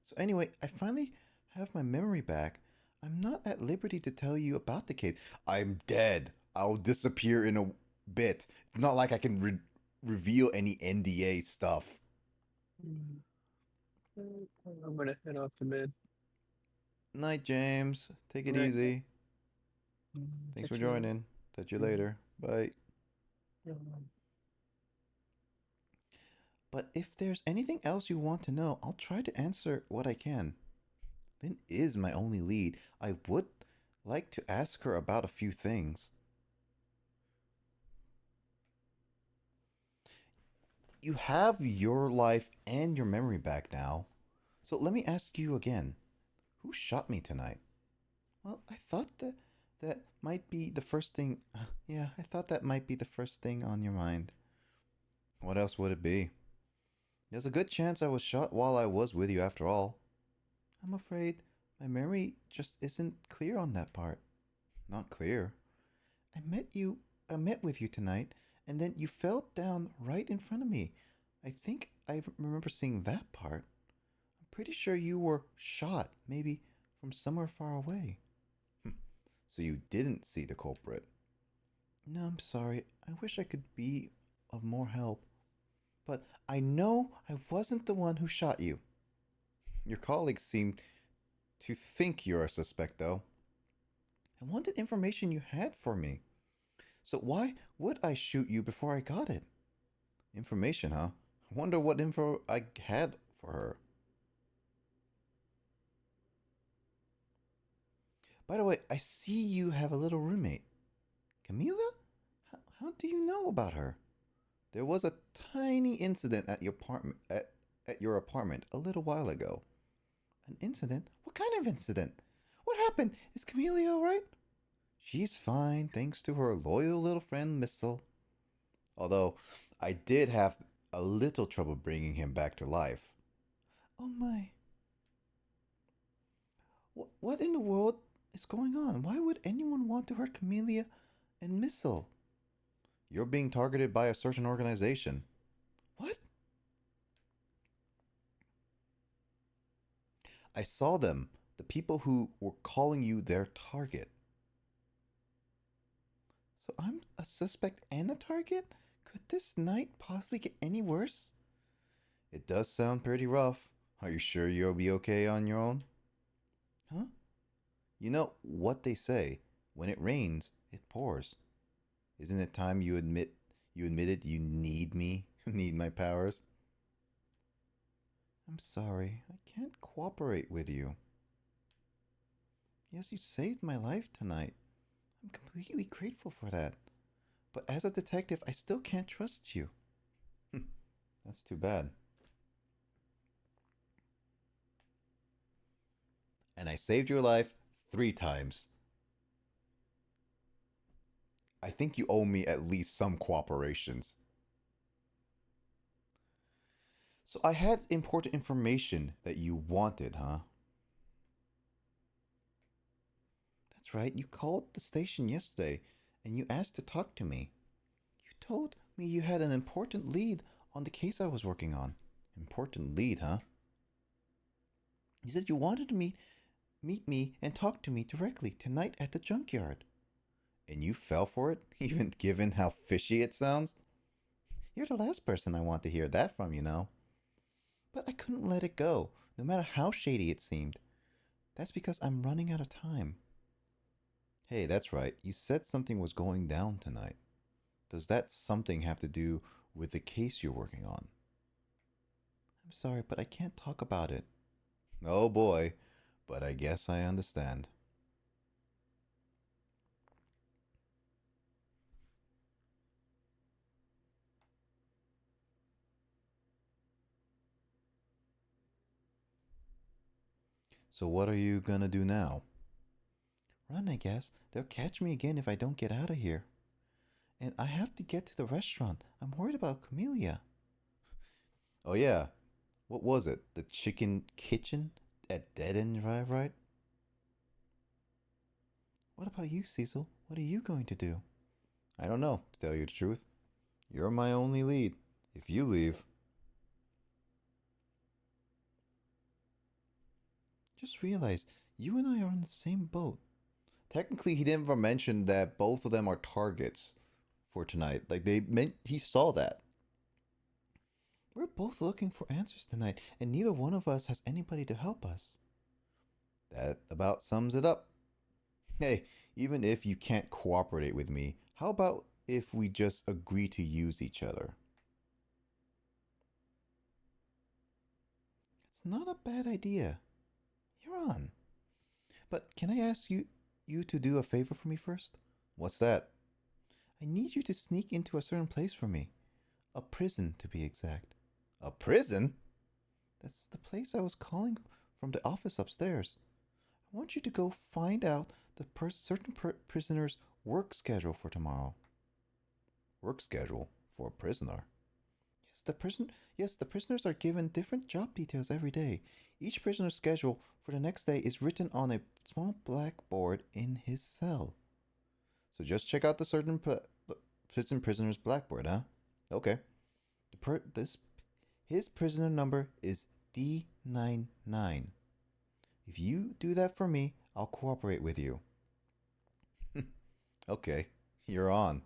So anyway, I finally have my memory back. I'm not at liberty to tell you about the case. I'm dead. I'll disappear in a bit. It's not like I can reveal any NDA stuff. I'm gonna head off to bed. Night, James. Take it Night. easy. Thanks for joining. Touch you later. Bye. But if there's anything else you want to know, I'll try to answer what I can. Lynn is my only lead. I would like to ask her about a few things. You have your life and your memory back now. So let me ask you again. Who shot me tonight? Well, I thought that might be the first thing. Yeah, I thought that might be the first thing on your mind. What else would it be? There's a good chance I was shot while I was with you after all. I'm afraid my memory just isn't clear on that part. Not clear. I met with you tonight, and then you fell down right in front of me. I think I remember seeing that part. I'm pretty sure you were shot, maybe from somewhere far away. So you didn't see the culprit? No, I'm sorry. I wish I could be of more help. But I know I wasn't the one who shot you. Your colleagues seem to think you're a suspect, though. I wanted information you had for me. So why would I shoot you before I got it? Information, huh? I wonder what info I had for her. By the way, I see you have a little roommate. Camila? How do you know about her? There was a tiny incident at your apartment a little while ago. An incident? What kind of incident? What happened? Is Camila alright? She's fine, thanks to her loyal little friend Missile. Although, I did have a little trouble bringing him back to life. Oh my. What in the world is going on? Why would anyone want to hurt Camellia and Missile? You're being targeted by a certain organization. What? I saw them, the people who were calling you their target. So I'm a suspect and a target? Could this night possibly get any worse? It does sound pretty rough. Are you sure you'll be okay on your own? Huh? You know what they say, when it rains, it pours. Isn't it time you admitted you need me, need my powers? I'm sorry, I can't cooperate with you. Yes, you saved my life tonight. I'm completely grateful for that. But as a detective, I still can't trust you. That's too bad. And I saved your life 3 times. I think you owe me at least some cooperations. So I had important information that you wanted, huh? That's right, you called the station yesterday and you asked to talk to me. You told me you had an important lead on the case I was working on. Important lead, huh? You said you wanted to meet me and talk to me directly tonight at the junkyard. And you fell for it, even given how fishy it sounds? You're the last person I want to hear that from, you know. But I couldn't let it go, no matter how shady it seemed. That's because I'm running out of time. Hey, that's right. You said something was going down tonight. Does that something have to do with the case you're working on? I'm sorry, but I can't talk about it. Oh boy, but I guess I understand. So what are you gonna do now? Run, I guess. They'll catch me again if I don't get out of here. And I have to get to the restaurant. I'm worried about Camellia. Oh yeah, what was it? The chicken kitchen at Dead End Drive, right? What about you, Cecil? What are you going to do? I don't know, to tell you the truth. You're my only lead. If you leave. Just realize, you and I are on the same boat. Technically, he never mentioned that both of them are targets for tonight. Like, they meant he saw that. We're both looking for answers tonight, and neither one of us has anybody to help us. That about sums it up. Hey, even if you can't cooperate with me, how about if we just agree to use each other? It's not a bad idea. You're on. But can I ask you to do a favor for me first? What's that? I need you to sneak into a certain place for me. A prison, to be exact. A prison? That's the place I was calling from the office upstairs. I want you to go find out the certain prisoner's work schedule for tomorrow. Work schedule for a prisoner? Yes, the prisoners are given different job details every day. Each prisoner's schedule for the next day is written on a small blackboard in his cell. So just check out the certain prison prisoner's blackboard, huh? Okay. His prisoner number is D99. If you do that for me, I'll cooperate with you. Okay, you're on.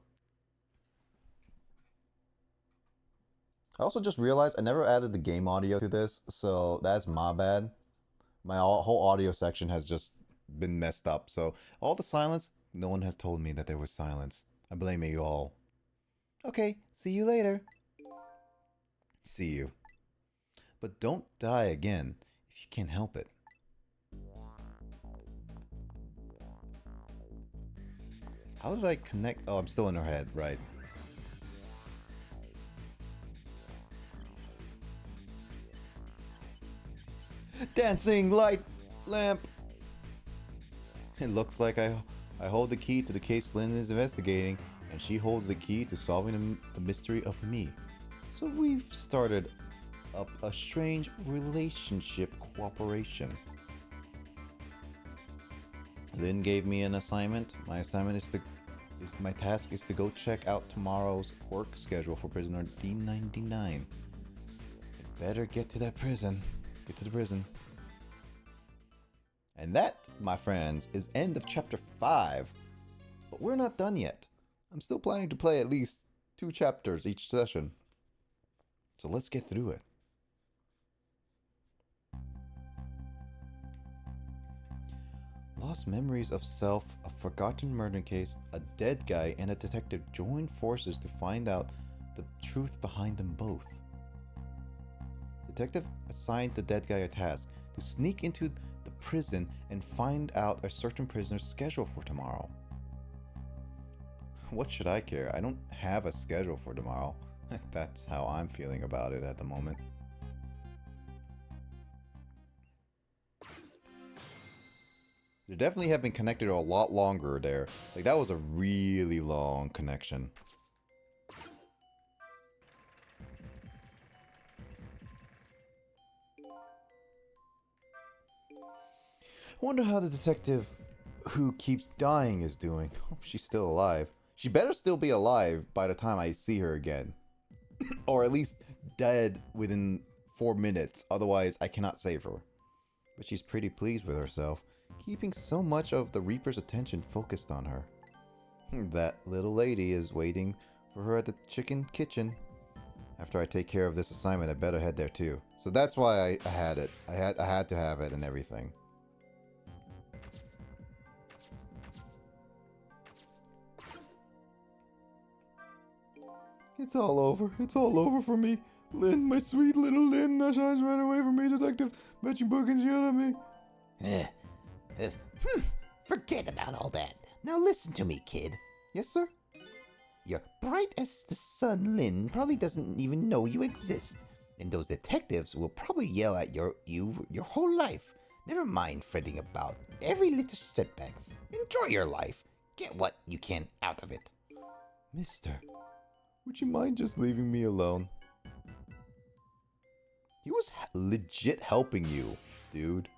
I also just realized I never added the game audio to this, so that's my bad. My whole audio section has just been messed up. So all the silence, no one has told me that there was silence. I blame you all. Okay, see you later. See you. But don't die again if you can help it. How did I connect? Oh, I'm still in her head, right. Dancing light lamp. It looks like I hold the key to the case Lynn is investigating, and she holds the key to solving the mystery of me. So we've started up a strange relationship cooperation. Lynn gave me an assignment. My task is to go check out tomorrow's work schedule for prisoner D99. I better get to that prison. Get to the prison. And that, my friends, is end of chapter 5. But we're not done yet. I'm still planning to play at least 2 chapters each session. So let's get through it. Lost memories of self, a forgotten murder case, a dead guy, and a detective join forces to find out the truth behind them both. Detective assigned the dead guy a task to sneak into the prison and find out a certain prisoner's schedule for tomorrow. What should I care? I don't have a schedule for tomorrow. That's how I'm feeling about it at the moment. They definitely have been connected a lot longer there. Like, that was a really long connection. wonder how the detective who keeps dying is doing. Hope she's still alive. She better still be alive by the time I see her again. Or at least dead within 4 minutes. Otherwise, I cannot save her. But she's pretty pleased with herself, keeping so much of the Reaper's attention focused on her. That little lady is waiting for her at the chicken kitchen. After I take care of this assignment, I better head there too. So that's why I had it. I had to have it and everything. It's all over. It's all over for me. Lynn, my sweet little Lynn, now shines right away from me, Detective. Bet you book and yell at me. Forget about all that. Now listen to me, kid. Yes, sir? You're bright as the sun. Lynn probably doesn't even know you exist. And those detectives will probably yell at you your whole life. Never mind fretting about every little setback. Enjoy your life. Get what you can out of it. Mister, would you mind just leaving me alone? He was legit helping you, dude.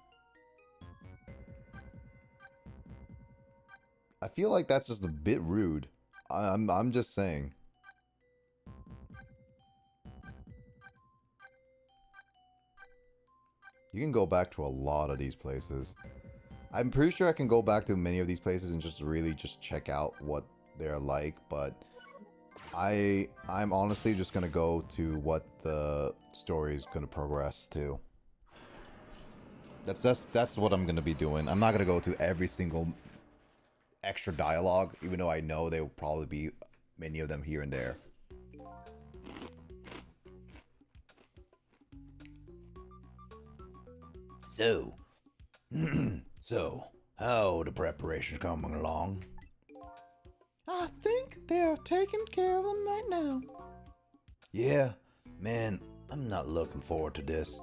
I feel like that's just a bit rude. I'm just saying. You can go back to a lot of these places. I'm pretty sure I can go back to many of these places and just really just check out what they're like, but I'm honestly just gonna go to what the story is gonna progress to. That's what I'm gonna be doing. I'm not gonna go to every single extra dialogue, even though I know there will probably be many of them here and there. So, so how the preparations coming along? I think they're taking care of them right now. Yeah, man, I'm not looking forward to this.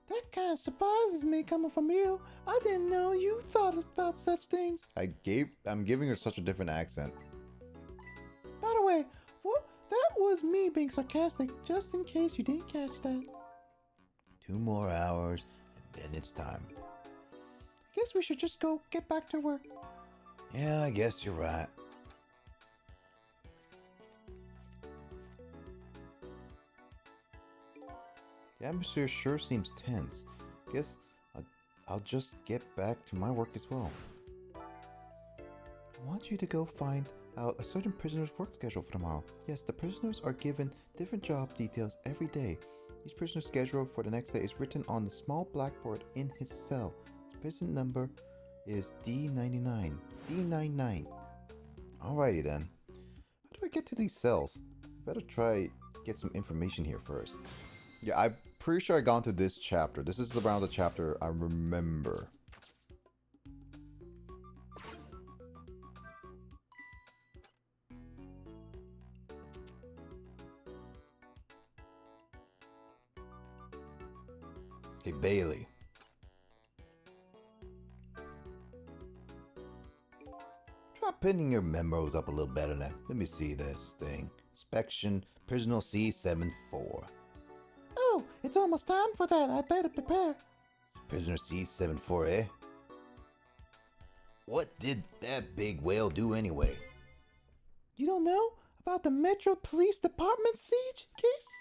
That kind of surprises me coming from you. I didn't know you thought about such things. I'm giving her such a different accent. By the way, that was me being sarcastic, just in case you didn't catch that. 2 more hours, and then it's time. I guess we should just go get back to work. Yeah, I guess you're right. The atmosphere sure seems tense. Guess I'll just get back to my work as well. I want you to go find out a certain prisoner's work schedule for tomorrow. Yes, the prisoners are given different job details every day. Each prisoner's schedule for the next day is written on the small blackboard in his cell. His prison number is D99. D99. Alrighty then. How do I get to these cells? Better try get some information here first. Yeah, I'm pretty sure I gone to this chapter. This is around the chapter I remember. Hey, Bailey. Try pinning your memos up a little better now. Let me see this thing. Inspection, Prisoner C74. Oh, it's almost time for that. I'd better prepare. Prisoner C74, eh? What did that big whale do anyway? You don't know about the Metro Police Department siege case?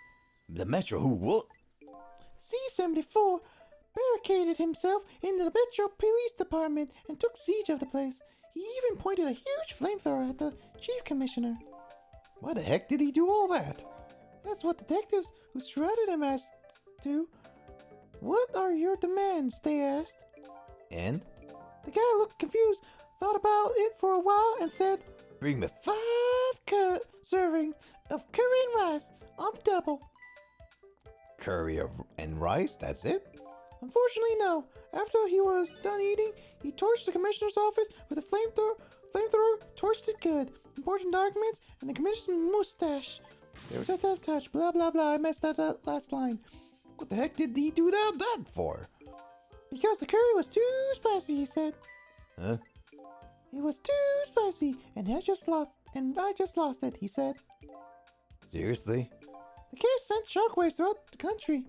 The Metro who what? C-74 barricaded himself in the Metro Police Department and took siege of the place. He even pointed a huge flamethrower at the Chief Commissioner. Why the heck did he do all that? That's what detectives who surrounded him asked to. What are your demands? They asked. And? The guy looked confused, thought about it for a while, and said, Bring me 5 servings of curry and rice on the double. curry and rice, that's it? Unfortunately, no. After he was done eating, he torched the commissioner's office with a flamethrower, torched it good. Important documents and the commissioner's mustache. They were touch, blah blah blah. I messed up that last line. What the heck did he do that for? Because the curry was too spicy, he said. Huh? It was too spicy, and I just lost it, he said. Seriously? The case sent shockwaves throughout the country.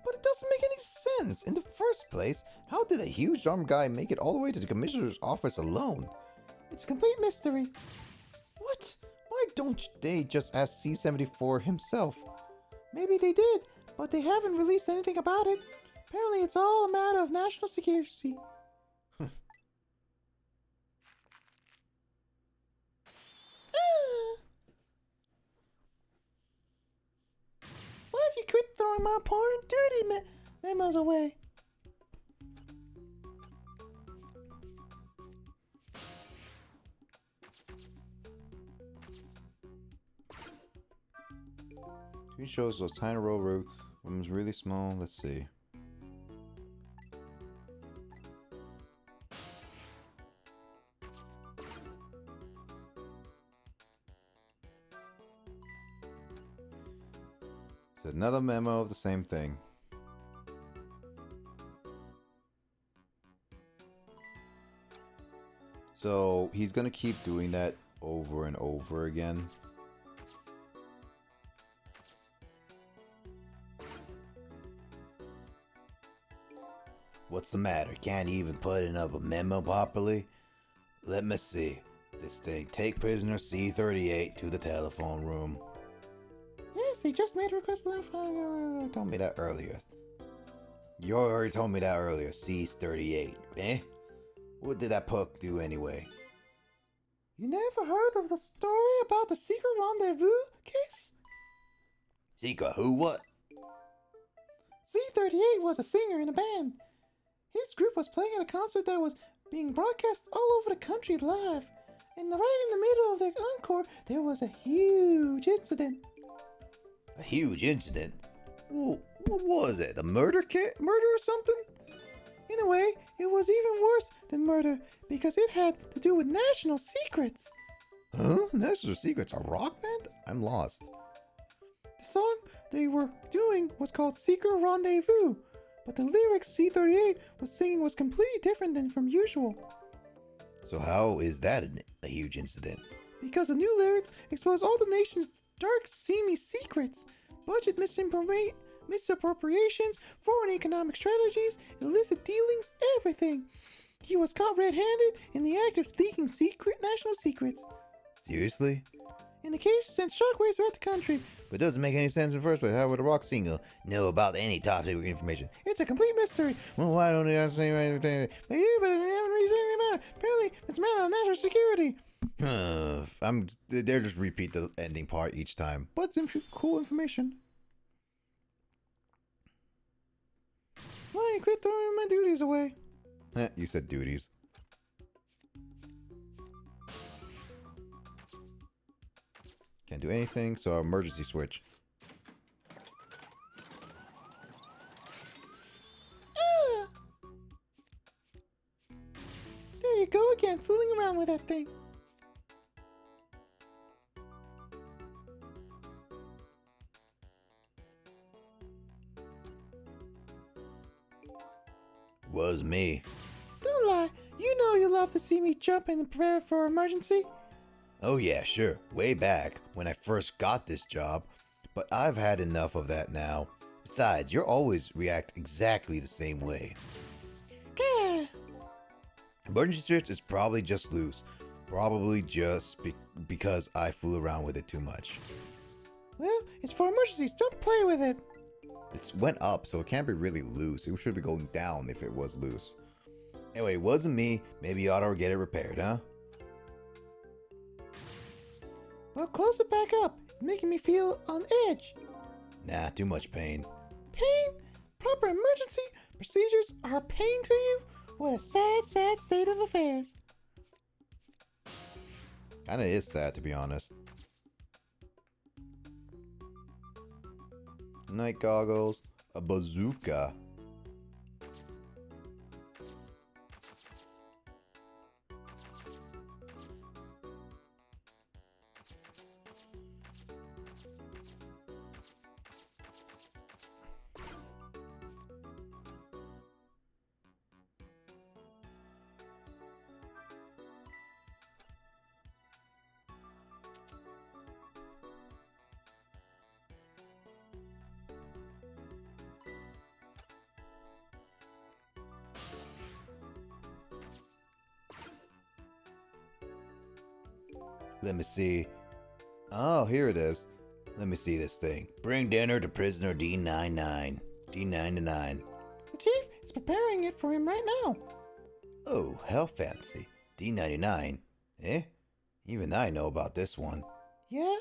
But it doesn't make any sense. In the first place, how did a huge armed guy make it all the way to the commissioner's office alone? It's a complete mystery. What? Why don't they just ask C-74 himself? Maybe they did, but they haven't released anything about it. Apparently it's all a matter of national security. Why have you quit throwing my important dirty memos away? Screen shows those tiny railroad women's really small. Let's see. It's another memo of the same thing. So he's gonna keep doing that over and over again. What's the matter? Can't even put up a memo properly? Let me see. This thing. Take prisoner C-38 to the telephone room. Yes, he just made a request. Told me that earlier. You already told me that earlier. C-38. Eh? What did that puck do anyway? You never heard of the story about the secret rendezvous case? Secret who? What? C-38 was a singer in a band. His group was playing at a concert that was being broadcast all over the country live. And right in the middle of their encore, there was a huge incident. A huge incident? Well, what was it? A murder or something? In a way, it was even worse than murder because it had to do with national secrets. Huh? National secrets? A rock band? I'm lost. The song they were doing was called Secret Rendezvous, but the lyrics C-38 was singing was completely different than from usual. So how is that a huge incident? Because the new lyrics expose all the nation's dark, seamy secrets, budget misappropriations, foreign economic strategies, illicit dealings, everything. He was caught red-handed in the act of leaking national secrets. Seriously? And the case sent shockwaves throughout the country. But it doesn't make any sense in the first place. How would a rock singer know about any top secret information? It's a complete mystery. Well, why don't they say anything? But you haven't reason any matter. Apparently, it's a matter of national security. They're just repeat the ending part each time. But it's cool information. Why don't you quit throwing my duties away? You said duties. Can't do anything, so emergency switch. Ah! There you go again, fooling around with that thing. Was me. Don't lie. You know you love to see me jump and prepare for emergency. Oh yeah, sure. Way back when I first got this job. But I've had enough of that now. Besides, you always react exactly the same way. Gah! Emergency switch is probably just loose. Probably just because I fool around with it too much. Well, it's for emergencies. Don't play with it. It went up, so it can't be really loose. It should be going down if it was loose. Anyway, it wasn't me. Maybe you ought to get it repaired, huh? Well, close it back up. It's making me feel on edge. Nah, too much pain. Pain? Proper emergency procedures are pain to you? What a sad, sad state of affairs. Kinda is sad, to be honest. Night goggles, a bazooka. Let me see. Oh, here it is. Let me see this thing. Bring dinner to prisoner D99. D99. The chief is preparing it for him right now. Oh, how fancy. D99. Eh? Even I know about this one. Yeah?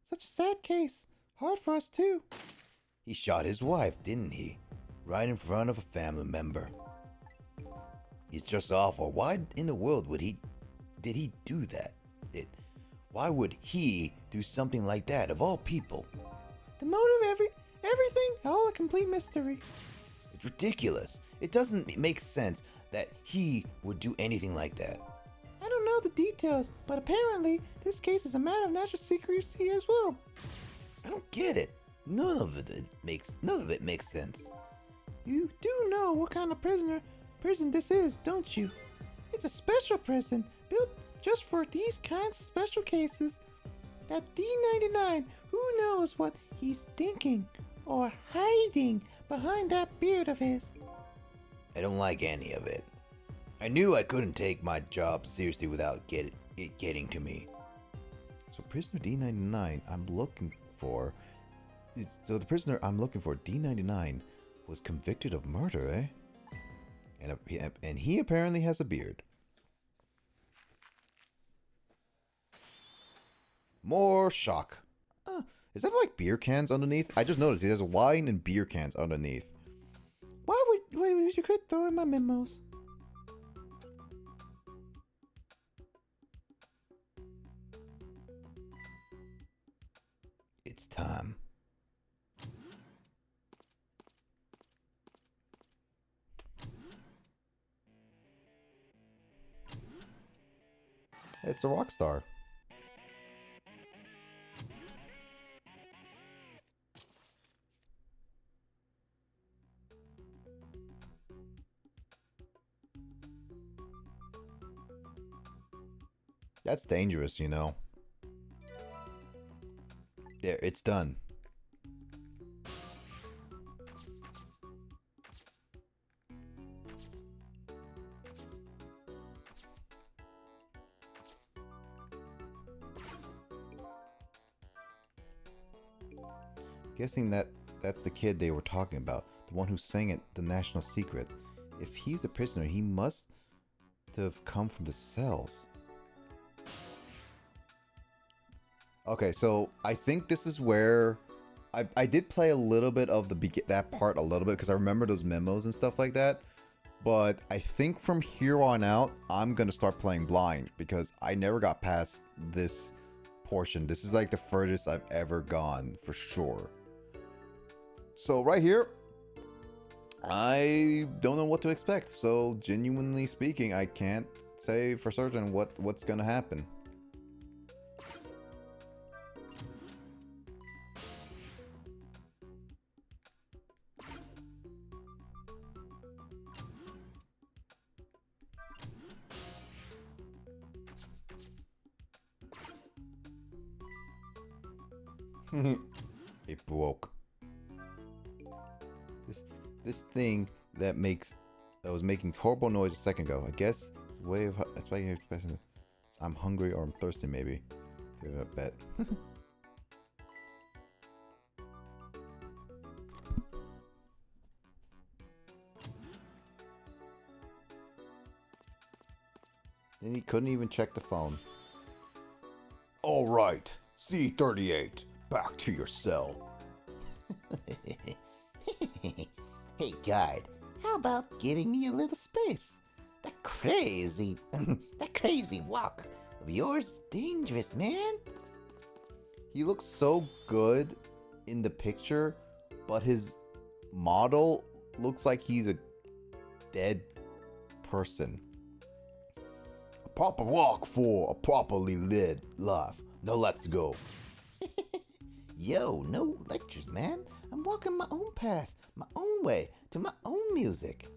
Such a sad case. Hard for us, too. He shot his wife, didn't he? Right in front of a family member. It's just awful. Why in the world did he do that? Why would he do something like that, of all people? The motive, everything, all a complete mystery. It's ridiculous. It doesn't make sense that he would do anything like that. I don't know the details, but apparently this case is a matter of national secrecy as well. I don't get it. None of it makes sense. You do know what kind of prison this is, don't you? It's a special prison built just for these kinds of special cases. That D99, who knows what he's thinking or hiding behind that beard of his? I don't like any of it. I knew I couldn't take my job seriously without it getting to me. So prisoner D99 I'm looking for... So the prisoner I'm looking for, D99, was convicted of murder, eh? And he apparently has a beard. More shock. Is that like beer cans underneath? I just noticed there's wine and beer cans underneath. Why would you could throw in my memos? It's time. It's a rock star. That's dangerous, you know. There, it's done. Guessing that's the kid they were talking about, the one who sang it, the national secret. If he's a prisoner, he must have come from the cells. Okay, so I think this is where I did play a little bit of that part a little bit because I remember those memos and stuff like that. But I think from here on out, I'm gonna start playing blind because I never got past this portion. This is like the furthest I've ever gone for sure. So right here, I don't know what to expect. So genuinely speaking, I can't say for certain what's gonna happen. It broke. This thing that was making horrible noise a second ago. I guess it's a way of that's why you're expressing. I'm hungry or I'm thirsty, maybe. Give it a bet. Then he couldn't even check the phone. All right, C38, back to your cell. Hey, guard, how about giving me a little space? That crazy walk of yours is dangerous, man. He looks so good in the picture, but his model looks like he's a dead person. A proper walk for a properly led life. Now let's go. Yo, no lectures, man. I'm walking my own path, my own way, to my own music.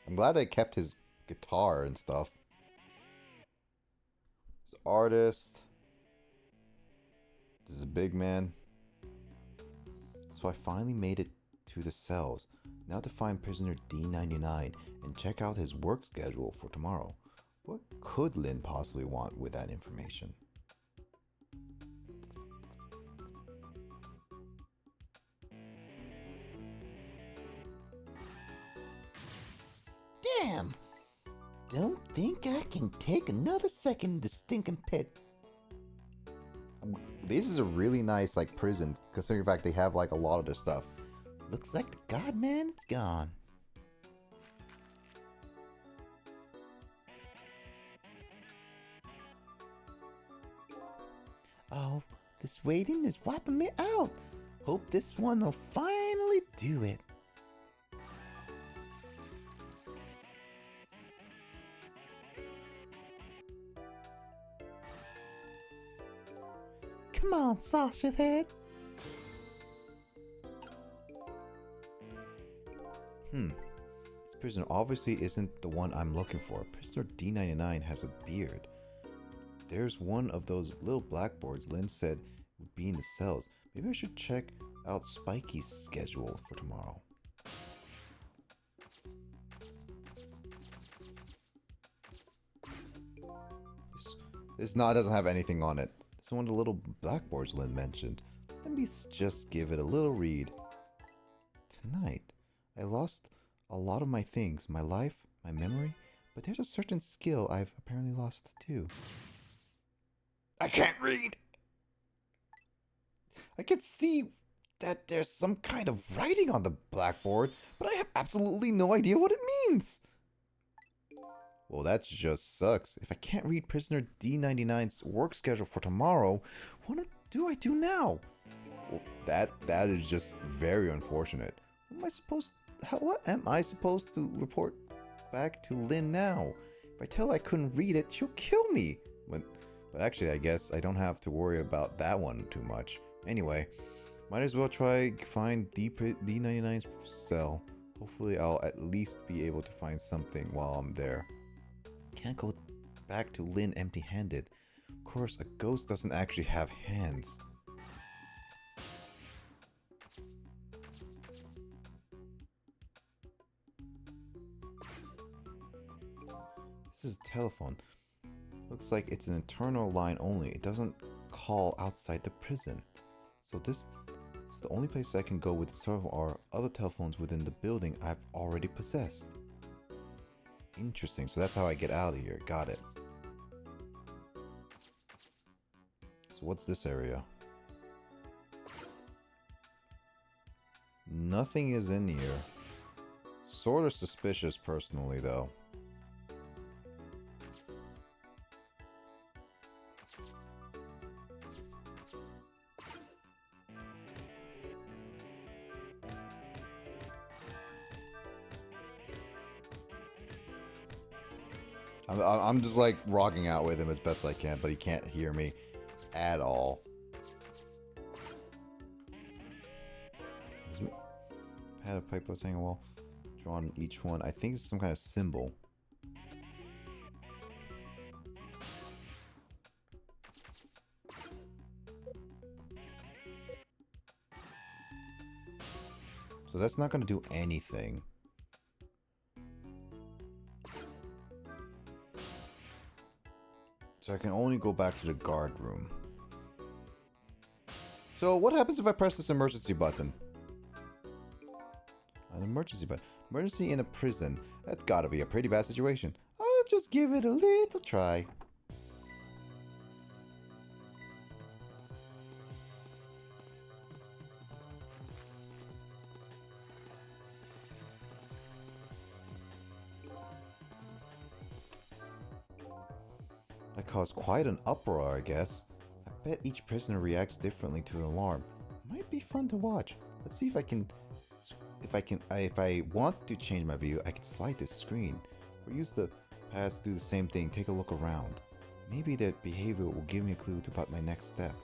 I'm glad they kept his guitar and stuff. His artist. This is a big man. So I finally made it to the cells. Now to find prisoner D99 and check out his work schedule for tomorrow. What could Lynn possibly want with that information? Damn! Don't think I can take another second in the stinking pit. This is a really nice like prison, considering the fact they have like a lot of this stuff. Looks like the God Man is gone. Oh, this waiting is wiping me out. Hope this one will finally do it. Come on, sausage head. This prisoner obviously isn't the one I'm looking for. Prisoner D99 has a beard. There's one of those little blackboards Lynn said would be in the cells. Maybe I should check out Spikey's schedule for tomorrow. This doesn't have anything on it. This is one of the little blackboards Lynn mentioned. Let me just give it a little read. Tonight, I lost a lot of my things, my life, my memory, but there's a certain skill I've apparently lost too. I can't read. I can see that there's some kind of writing on the blackboard, but I have absolutely no idea what it means. Well, that just sucks. If I can't read prisoner D99's work schedule for tomorrow, what do I do now? Well, that is just very unfortunate. What am I supposed to report back to Lynn now? If I tell her I couldn't read it, she'll kill me. But actually, I guess I don't have to worry about that one too much. Anyway, might as well try find D99's cell. Hopefully I'll at least be able to find something while I'm there. Can't go back to Lynn empty-handed. Of course, a ghost doesn't actually have hands. This is a telephone. Looks like it's an internal line only. It doesn't call outside the prison. So this is the only place I can go with several or other telephones within the building I've already possessed. Interesting. So that's how I get out of here. Got it. So what's this area? Nothing is in here. Sort of suspicious personally though. I'm just like rocking out with him as best I can, but he can't hear me at all. Had a pipe hanging wall drawn on each one. I think it's some kind of symbol. So that's not going to do anything. So I can only go back to the guard room. So what happens if I press this emergency button? An emergency button. Emergency in a prison. That's gotta be a pretty bad situation. I'll just give it a little try. I caused quite an uproar, I guess. I bet each prisoner reacts differently to an alarm. Might be fun to watch. Let's see if I want to change my view, I can slide this screen. Or use the pads to do the same thing, take a look around. Maybe that behavior will give me a clue about my next step.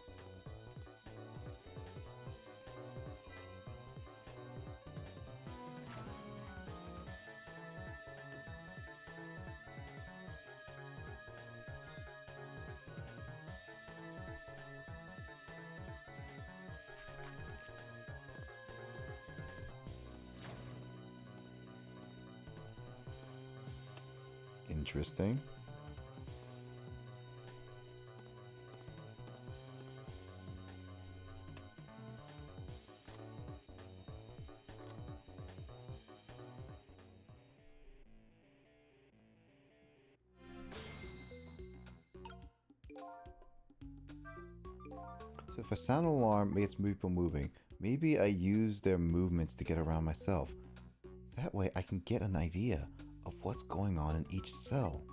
Interesting. So if a sound alarm makes people moving, maybe I use their movements to get around myself. That way I can get an idea of what's going on in each cell.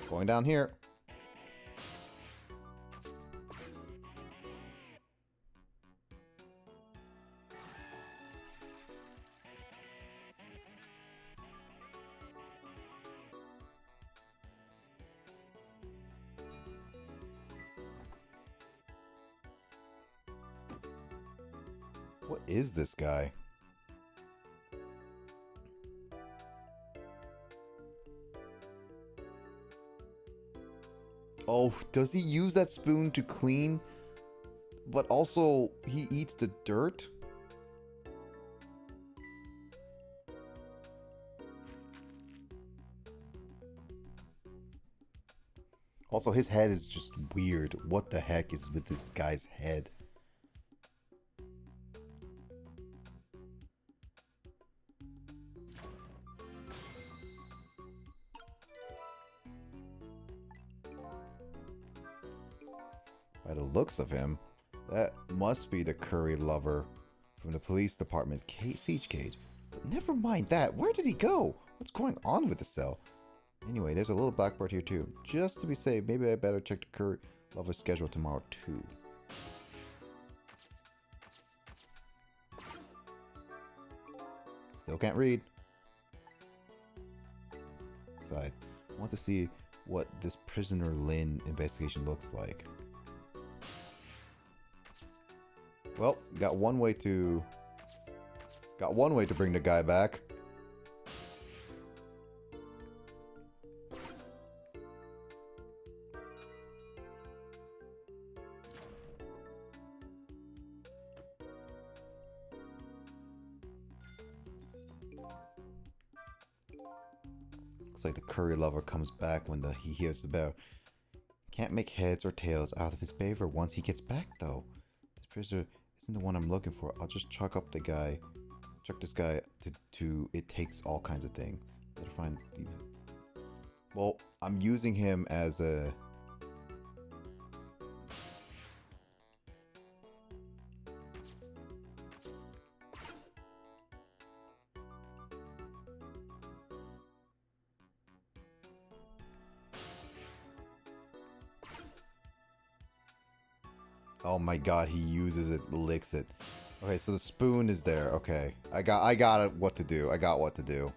Going down here. What is this guy? Oh, does he use that spoon to clean? But also, he eats the dirt? Also, his head is just weird. What the heck is with this guy's head? By the looks of him, that must be the curry lover from the police department siege cage. But never mind that. Where did he go? What's going on with the cell? Anyway, there's a little blackbird here too. Just to be safe, maybe I better check the curry lover's schedule tomorrow too. Still can't read. Besides, I want to see what this prisoner Lin investigation looks like. Well, got one way to bring the guy back. Looks like the curry lover comes back when he hears the bell. Can't make heads or tails out of his favor once he gets back though. This prisoner isn't the one I'm looking for. I'll just chuck this guy to it takes all kinds of things. Better find the... Well, I'm using him as a... Oh my god, he uses it, licks it. Okay, so the spoon is there. Okay. I got what to do. I got what to do.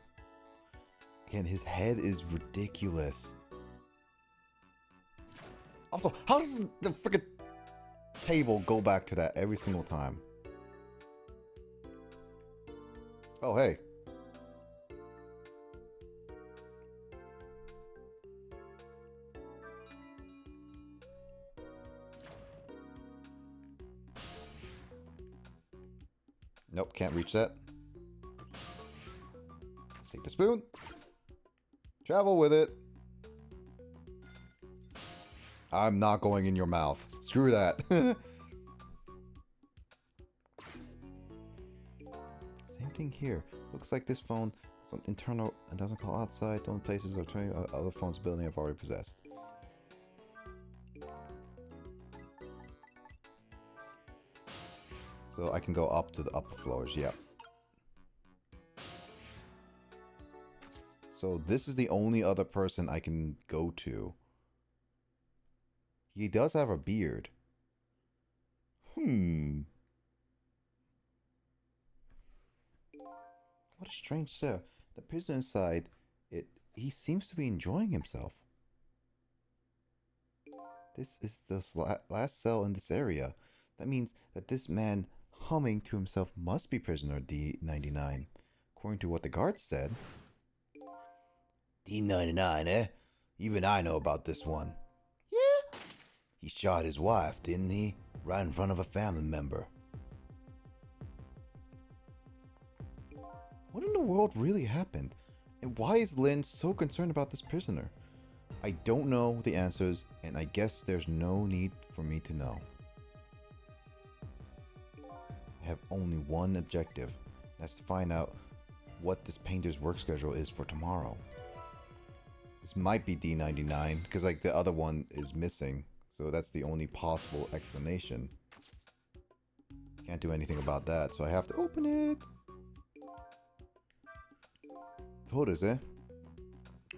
Again, his head is ridiculous. Also, how does the freaking table go back to that every single time? Oh, hey. Nope, can't reach that. Take the spoon. Travel with it. I'm not going in your mouth. Screw that. Same thing here. Looks like this phone is on internal and doesn't call outside. The only places are turning other phones building I've already possessed. So I can go up to the upper floors, yep. So this is the only other person I can go to. He does have a beard. What a strange cell. The prisoner inside, he seems to be enjoying himself. This is the last cell in this area. That means that this man humming to himself must be prisoner D99, according to what the guards said. D99, eh? Even I know about this one. He shot his wife, didn't he? Right in front of a family member. What in the world really happened? And why is Lynn so concerned about this prisoner? I don't know the answers, and I guess there's no need for me to know. I have only one objective. That's to find out what this painter's work schedule is for tomorrow. This might be D99, because like the other one is missing. So that's the only possible explanation. Can't do anything about that, so I have to open it. Photos, eh?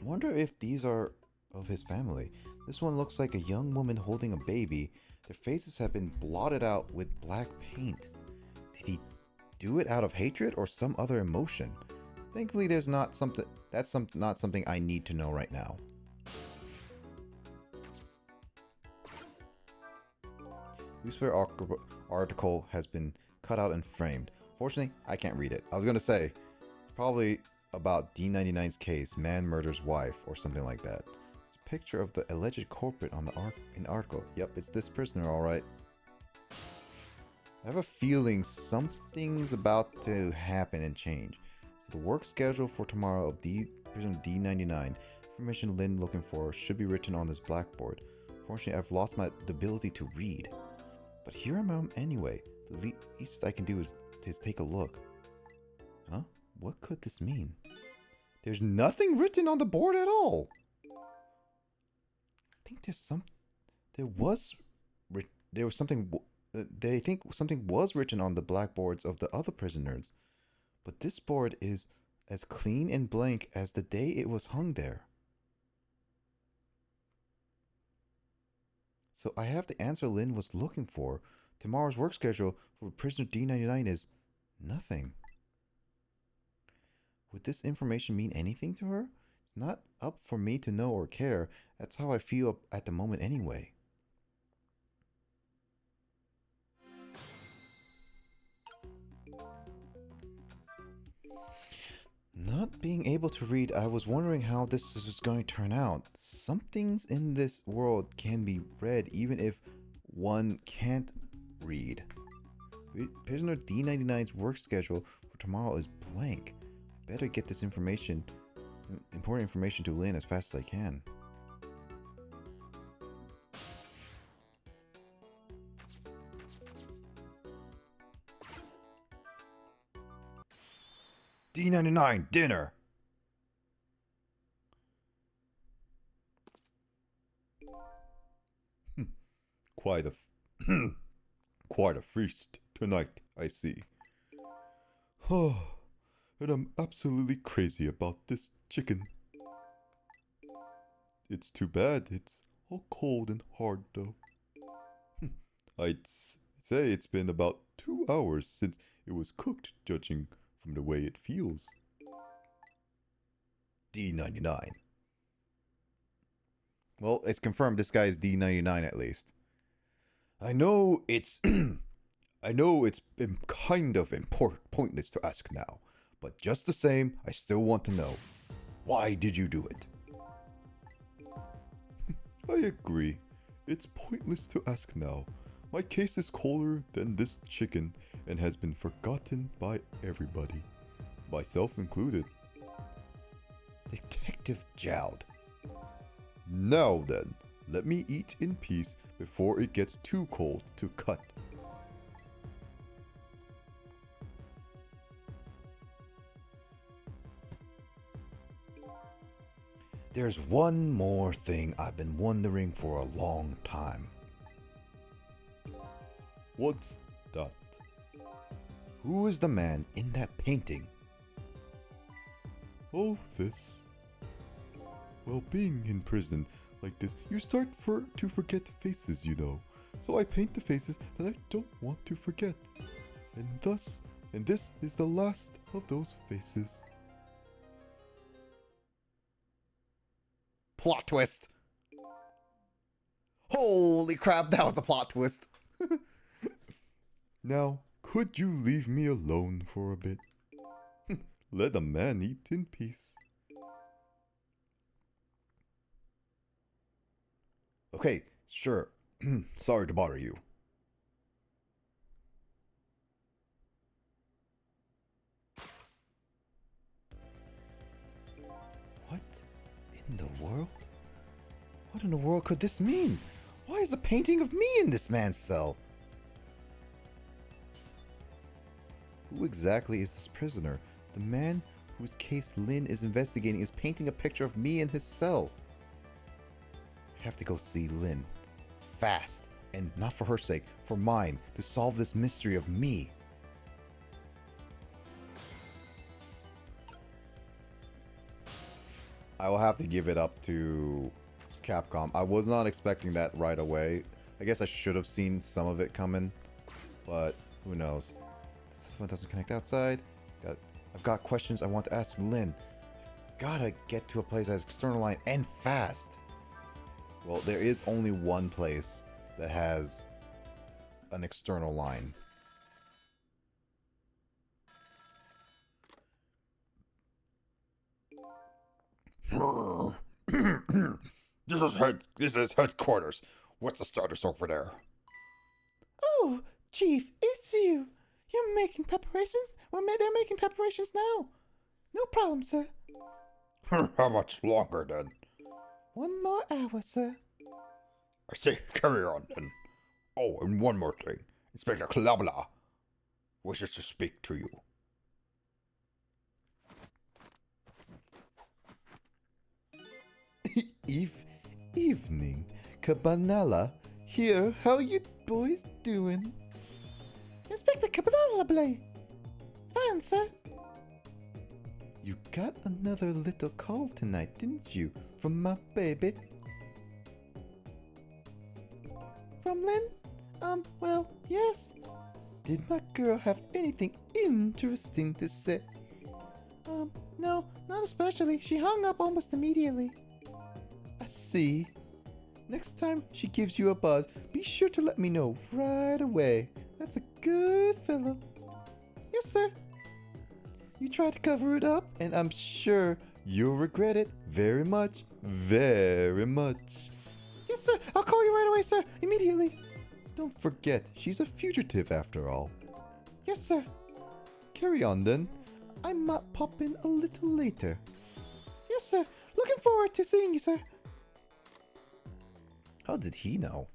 Wonder if these are of his family. This one looks like a young woman holding a baby. Their faces have been blotted out with black paint. Did he do it out of hatred or some other emotion? Thankfully, there's not something. Not something I need to know right now. Newspaper article has been cut out and framed. Fortunately, I can't read it. I was gonna say, probably about D99's case, man murders wife, or something like that. It's a picture of the alleged culprit on the article. Yep, it's this prisoner, alright. I have a feeling something's about to happen and change. So the work schedule for tomorrow of prisoner D99, information Lynn looking for, should be written on this blackboard. Fortunately, I've lost the ability to read. But here I am anyway. The least I can do is take a look. Huh? What could this mean? There's nothing written on the board at all. I think there was something. They think something was written on the blackboards of the other prisoners, but this board is as clean and blank as the day it was hung there. So I have the answer Lynn was looking for. Tomorrow's work schedule for prisoner D99 is nothing. Would this information mean anything to her? It's not up for me to know or care. That's how I feel at the moment anyway. Not being able to read, I was wondering how this is going to turn out. Some things in this world can be read even if one can't read. Prisoner D99's work schedule for tomorrow is blank. Better get this important information to Lynn as fast as I can. D99 dinner. Quite a quite a feast tonight, I see. Oh, and I'm absolutely crazy about this chicken. It's too bad it's all cold and hard though. I'd say it's been about 2 hours since it was cooked, judging from the way it feels. D99. Well, it's confirmed this guy is D99 at least. I know it's I know it's been kind of pointless to ask now, but just the same, I still want to know. Why did you do it? I agree. It's pointless to ask now. My case is colder than this chicken and has been forgotten by everybody, myself included. Detective Jowd. Now then, let me eat in peace before it gets too cold to cut. There's one more thing I've been wondering for a long time. What's that? Who is the man in that painting? Oh, this. Well, being in prison like this, you start to forget faces, you know. So I paint the faces that I don't want to forget. And this is the last of those faces. Plot twist. Holy crap, that was a plot twist. Now, could you leave me alone for a bit? Let a man eat in peace. Okay, sure. Sorry to bother you. What in the world? What in the world could this mean? Why is a painting of me in this man's cell? Who exactly is this prisoner? The man whose case Lin is investigating is painting a picture of me in his cell. I have to go see Lin. Fast. And not for her sake, for mine, to solve this mystery of me. I will have to give it up to Capcom. I was not expecting that right away. I guess I should have seen some of it coming, but who knows. This one doesn't connect outside. I've got questions I want to ask Lin. Gotta get to a place that has external line and fast. Well, there is only one place that has an external line. This is headquarters. What's the status over there? Oh, Chief, it's you. You're making preparations? They're making preparations now. No problem, sir. How much longer then? 1 more hour, sir. I say, carry on then. Oh, and one more thing. Inspector Kalabla wishes to speak to you. Evening. Cabanala. Here, how you boys doing? Inspector Cabanala Blay. Fine, sir. You got another little call tonight, didn't you? From my baby? From Lynn? Well, yes. Did my girl have anything interesting to say? No, not especially. She hung up almost immediately. I see. Next time she gives you a buzz, be sure to let me know right away. That's a good fellow. Yes, sir. You try to cover it up, and I'm sure you'll regret it very much, very much. Yes, sir. I'll call you right away, sir. Immediately. Don't forget, she's a fugitive after all. Yes, sir. Carry on, then. I might pop in a little later. Yes, sir. Looking forward to seeing you, sir. How did he know?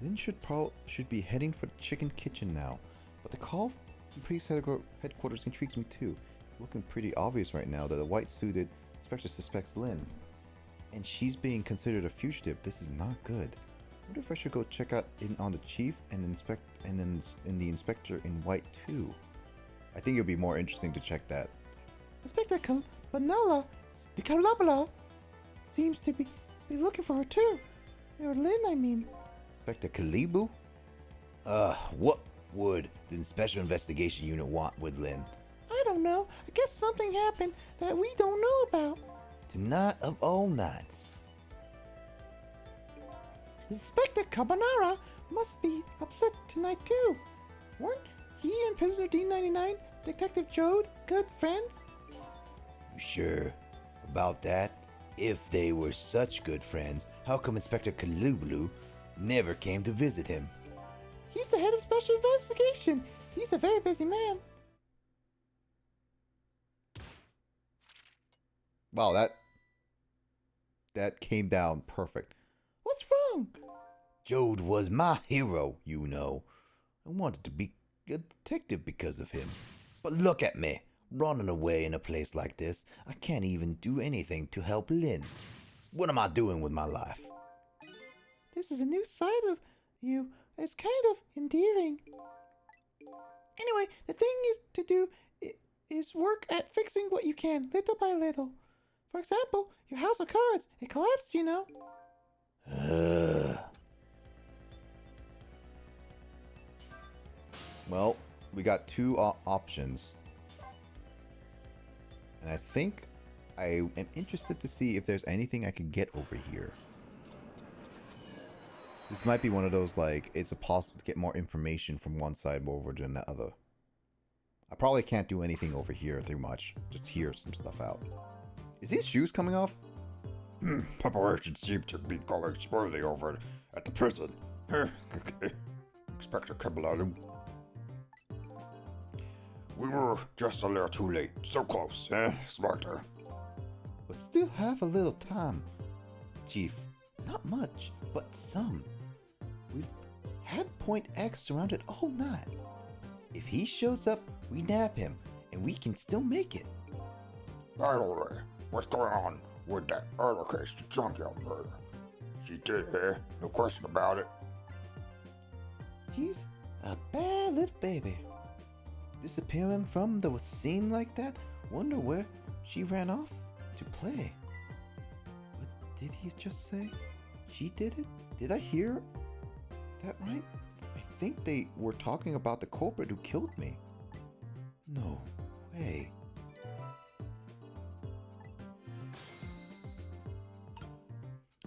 Lynn should be heading for the chicken kitchen now, but the call from police headquarters intrigues me too. Looking pretty obvious right now that a white-suited inspector suspects Lynn, and she's being considered a fugitive. This is not good. I wonder if I should go check out in on the chief and in the inspector in white too. I think it'll be more interesting to check that. Inspector Banala, the Kalabala, seems to be looking for her too. Or Lynn, I mean. Inspector Kalibu? What would the Special Investigation Unit want with Lynn? I don't know. I guess something happened that we don't know about. Tonight of all nights. Inspector Carbonara must be upset tonight too. Weren't he and prisoner D99, Detective Jode, good friends? You sure about that? If they were such good friends, how come Inspector Kalublu never came to visit him? He's the head of Special Investigation. He's a very busy man. Wow, that came down perfect. What's wrong? Jode was my hero, you know. I wanted to be a detective because of him. But look at me, running away in a place like this. I can't even do anything to help Lynn. What am I doing with my life? This is a new side of you. It's kind of endearing. Anyway, the thing is to do is work at fixing what you can, little by little. For example, your house of cards. It collapsed, you know. Well, we got two options. And I think I am interested to see if there's anything I can get over here. This might be one of those, like, it's a possible to get more information from one side over than the other. I probably can't do anything over here too much. Just hear some stuff out. Is these shoes coming off? Preparations seem to be going smoothly over at the prison. Inspector Kabalalu. We were just a little too late. So close, Smarter. But still have a little time, Chief. Not much, but some. We've had Point X surrounded all night. If he shows up, we nab him, and we can still make it. Rivalry. What's going on with that other case, the junkyard murder? She did it, no question about it. She's a bad little baby. Disappearing from the scene like that? Wonder where she ran off to play. What did he just say? She did it? Did I hear that right? I think they were talking about the culprit who killed me. No way.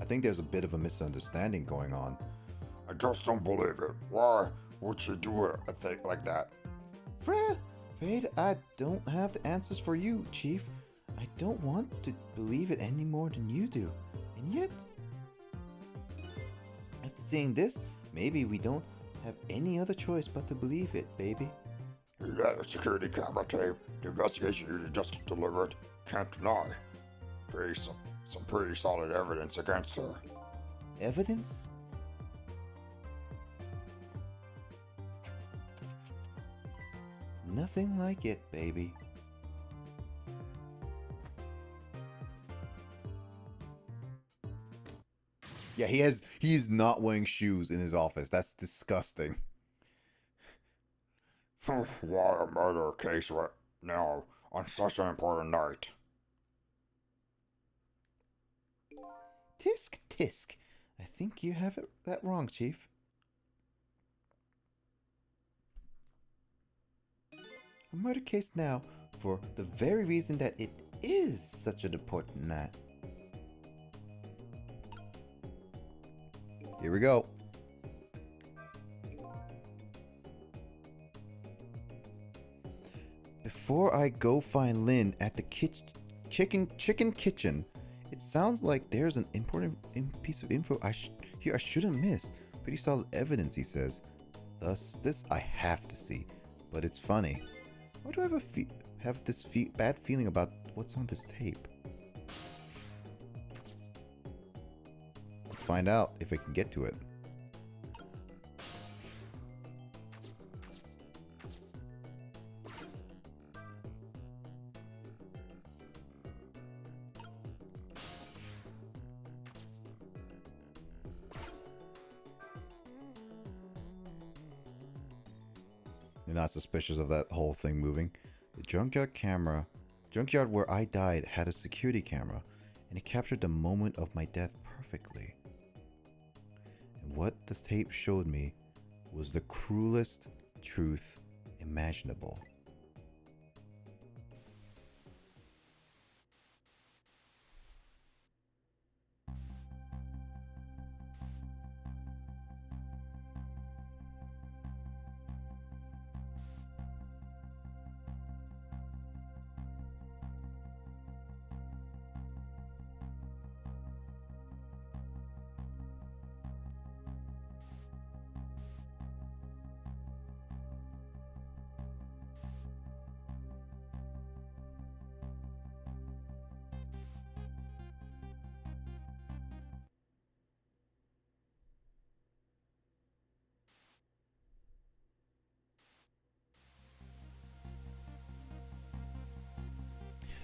I think there's a bit of a misunderstanding going on. I just don't believe it. Why would she do a thing like that? Afraid I don't have the answers for you, Chief. I don't want to believe it any more than you do. And yet, after seeing this, maybe we don't have any other choice but to believe it, baby. You got a security camera tape. The investigation you just delivered can't deny. Some pretty solid evidence against her. Evidence? Nothing like it, baby. Yeah, he's not wearing shoes in his office. That's disgusting. Why a murder case right now on such an important night? Tisk tisk. I think you have that wrong, Chief. A murder case now for the very reason that it is such an important night. Here we go. Before I go find Lynn at the chicken kitchen, it sounds like there's an important piece of info I shouldn't miss. Pretty solid evidence, he says. Thus, this I have to see. But it's funny. Why do I have this bad feeling about what's on this tape? Let's find out if I can get to it. You're not suspicious of that whole thing moving? The junkyard where I died had a security camera, and it captured the moment of my death perfectly. And what the tape showed me was the cruelest truth imaginable.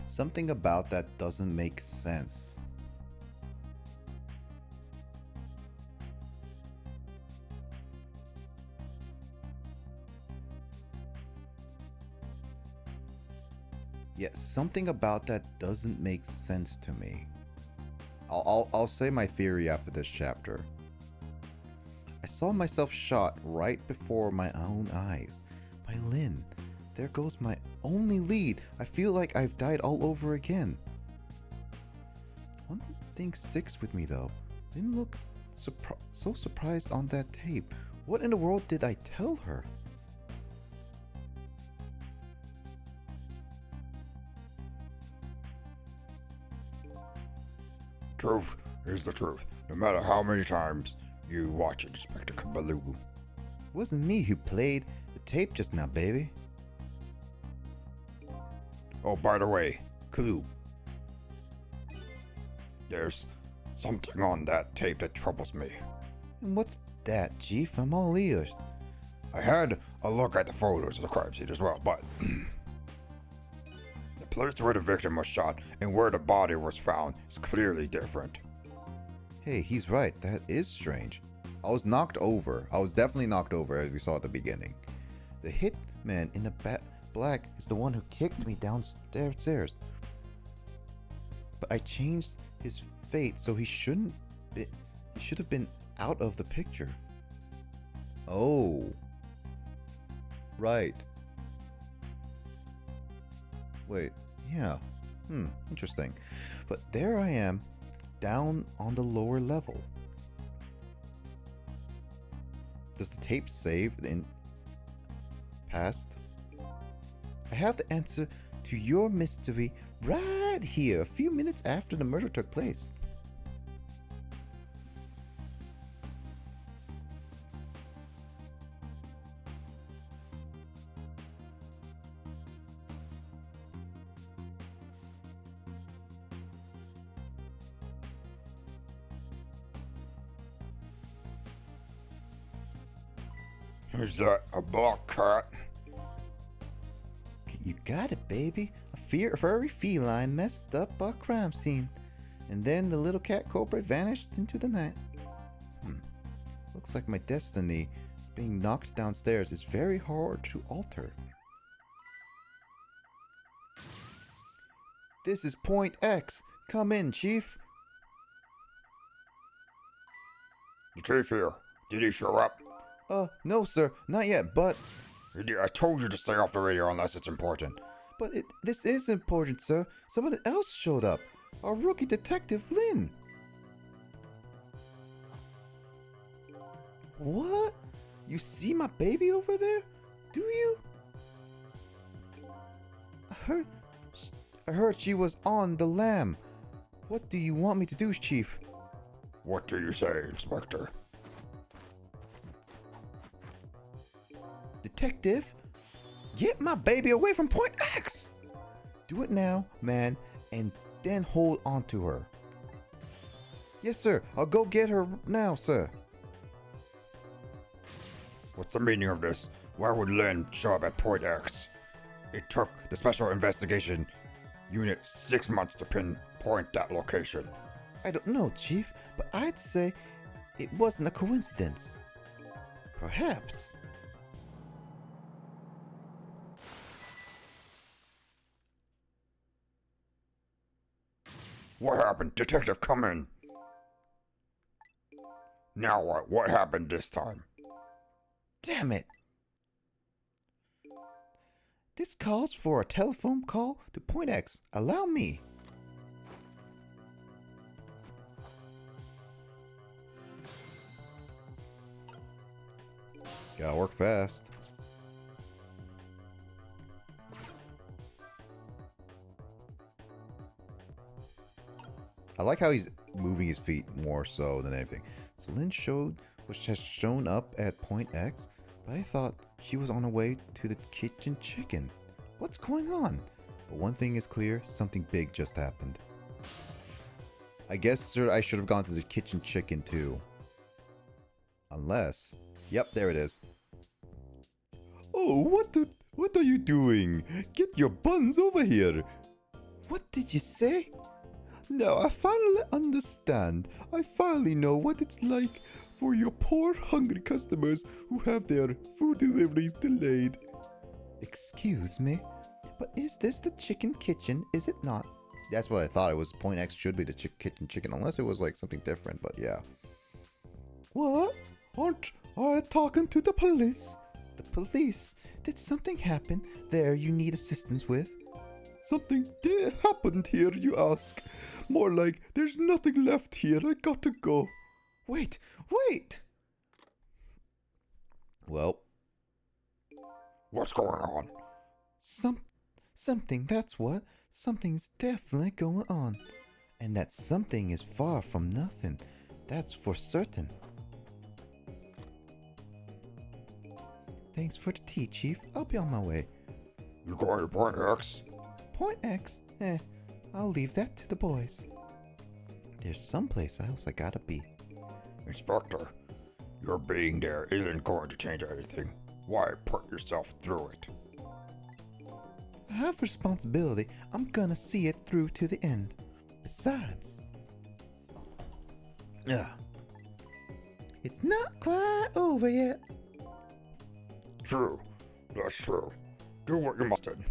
Something about that doesn't make sense. Yeah, something about that doesn't make sense to me. I'll say my theory after this chapter. I saw myself shot right before my own eyes by Lynn. There goes my only lead. I feel like I've died all over again. One thing sticks with me though. Lynn looked so surprised on that tape. What in the world did I tell her? Truth is the truth, no matter how many times you watch it, Inspector Kabaloo. Wasn't me who played the tape just now, baby. Oh, by the way, clue. There's something on that tape that troubles me. And what's that, Chief? I'm all ears. I had a look at the photos of the crime scene as well, but the place where the victim was shot and where the body was found is clearly different. Hey, he's right. That is strange. I was knocked over. I was definitely knocked over, as we saw at the beginning. The hitman in the black is the one who kicked me downstairs. But I changed his fate, so he shouldn't be. He should have been out of the picture. Oh. Right. Wait. Yeah. Interesting. But there I am, down on the lower level. Does the tape save in past? I have the answer to your mystery right here, a few minutes after the murder took place. Is that a black cat? You got it, baby. A furry feline messed up our crime scene. And then the little cat culprit vanished into the night. Looks like my destiny being knocked downstairs is very hard to alter. This is Point X. Come in, Chief. The chief here. Did he show up? No, sir. Not yet, but... I told you to stay off the radio unless it's important. But this is important, sir. Someone else showed up. Our rookie detective, Lynn. What? You see my baby over there? Do you? I heard she was on the lam. What do you want me to do, Chief? What do you say, Inspector? Detective, get my baby away from Point X! Do it now, man, and then hold on to her. Yes, sir. I'll go get her now, sir. What's the meaning of this? Why would Lynn show up at Point X? It took the Special Investigation Unit 6 months to pinpoint that location. I don't know, Chief, but I'd say it wasn't a coincidence. Perhaps. What happened? Detective, come in. Now what? What happened this time? Damn it. This calls for a telephone call to Point X. Allow me. Gotta work fast. I like how he's moving his feet more so than anything. So Lynn has shown up at Point X, but I thought she was on her way to the kitchen chicken. What's going on? But one thing is clear, something big just happened. I guess, sir, I should have gone to the kitchen chicken too. Unless... Yep, there it is. Oh, what are you doing? Get your buns over here. What did you say? Now I finally understand. I finally know what it's like for your poor hungry customers who have their food deliveries delayed. Excuse me, but is this the chicken kitchen, is it not? That's what I thought it was. Point X should be the kitchen chicken, unless it was like something different, but yeah. What? Aren't I talking to the police? The police? Did something happen there you need assistance with? Something did happened here, you ask. More like, there's nothing left here, I got to go. Wait! Well. What's going on? Something, that's what. Something's definitely going on. And that something is far from nothing. That's for certain. Thanks for the tea, Chief. I'll be on my way. You going to Point X? Point X? I'll leave that to the boys. There's someplace else I gotta be. Inspector, your being there isn't going to change anything. Why put yourself through it? I have responsibility. I'm gonna see it through to the end. Besides, it's not quite over yet. True, that's true. Do what you must then.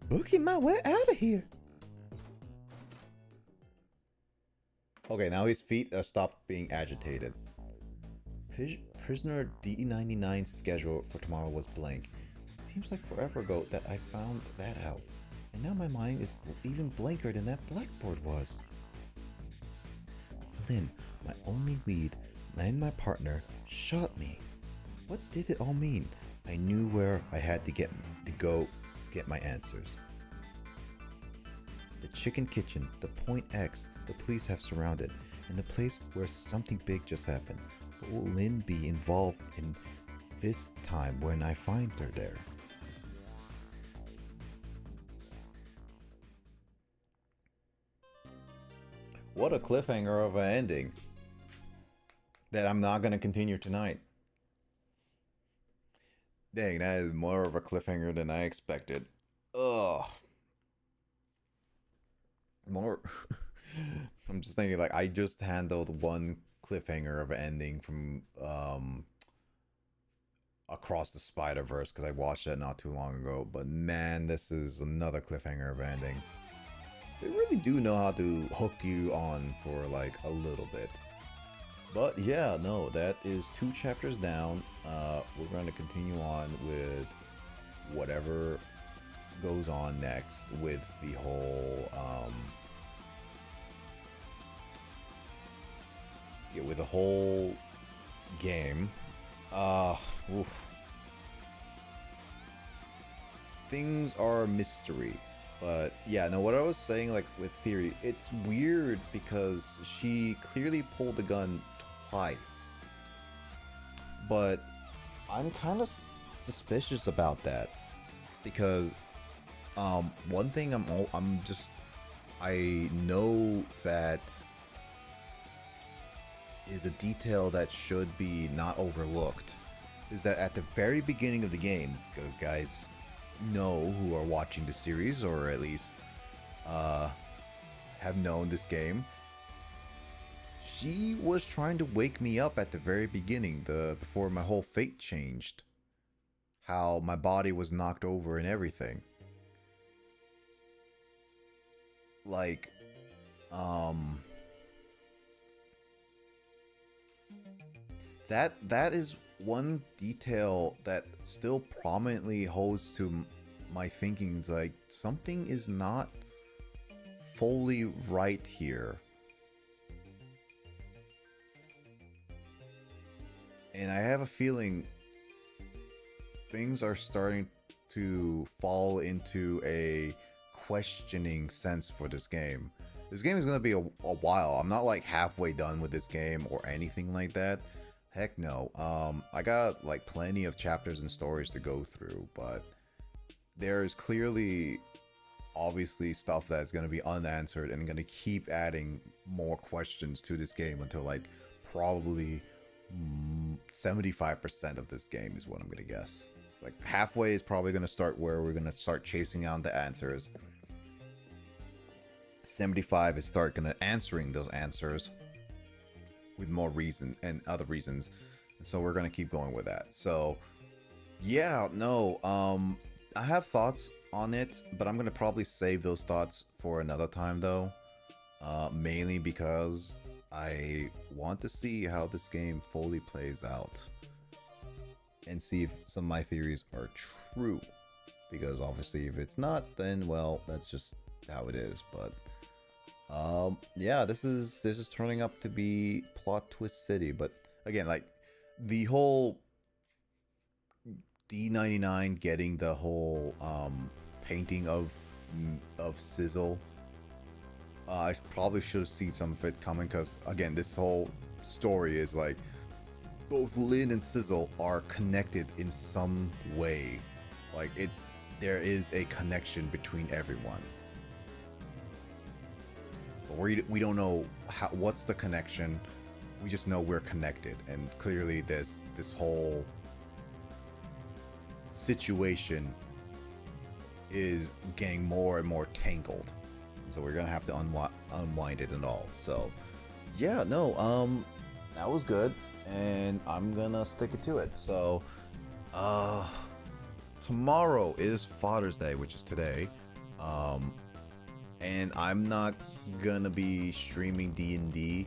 Booking my way out of here. Okay, now his feet stopped being agitated. Prisoner D99's schedule for tomorrow was blank. It seems like forever ago that I found that out. And now my mind is even blanker than that blackboard was. Lynn, my only lead, and my partner, shot me. What did it all mean? I knew where I had to go get my answers. The chicken kitchen, the Point X, the police have surrounded, and the place where something big just happened. But will Lynn be involved in this time when I find her there? What a cliffhanger of an ending that I'm not going to continue tonight. Dang, that is more of a cliffhanger than I expected. Ugh. More. I'm just thinking, like, I just handled one cliffhanger of an ending from Across the Spider-Verse because I watched that not too long ago. But man, this is another cliffhanger of an ending. They really do know how to hook you on for like a little bit. But yeah, no, that is 2 chapters down. We're going to continue on with whatever goes on next with the whole with the whole game. Oof. Things are a mystery. But yeah, no, what I was saying, like with Theory, it's weird because she clearly pulled the gun twice. But I'm kind of suspicious about that because one thing I know that is a detail that should be not overlooked is that at the very beginning of the game, guys know who are watching the series or at least have known this game, she was trying to wake me up at the very beginning, before my whole fate changed, how my body was knocked over and everything. Like that is one detail that still prominently holds to my thinking. Like, something is not fully right here. And I have a feeling things are starting to fall into a questioning sense for this game. This game is going to be a while. I'm not like halfway done with this game or anything like that. Heck no. I got like plenty of chapters and stories to go through, but there's clearly obviously stuff that's going to be unanswered and going to keep adding more questions to this game until like probably 75% of this game is what I'm going to guess. Like halfway is probably going to start where we're going to start chasing down the answers. 75 is start going to answering those answers with more reason and other reasons. So we're going to keep going with that. So yeah, no, I have thoughts on it, but I'm going to probably save those thoughts for another time though. Mainly because I want to see how this game fully plays out and see if some of my theories are true, because obviously if it's not, then well, that's just how it is. But yeah, this is turning up to be plot twist city. But again, like the whole D99 getting the whole painting of of Sizzle. I probably should have seen some of it coming because, again, this whole story is like both Lynn and Sizzle are connected in some way. Like there is a connection between everyone. But we don't know what's the connection. We just know we're connected, and clearly this whole situation is getting more and more tangled. So we're gonna have to unwind it and all. So yeah, no, that was good, and I'm gonna stick it to it. So tomorrow is Father's Day, which is today, and I'm not gonna be streaming D&D.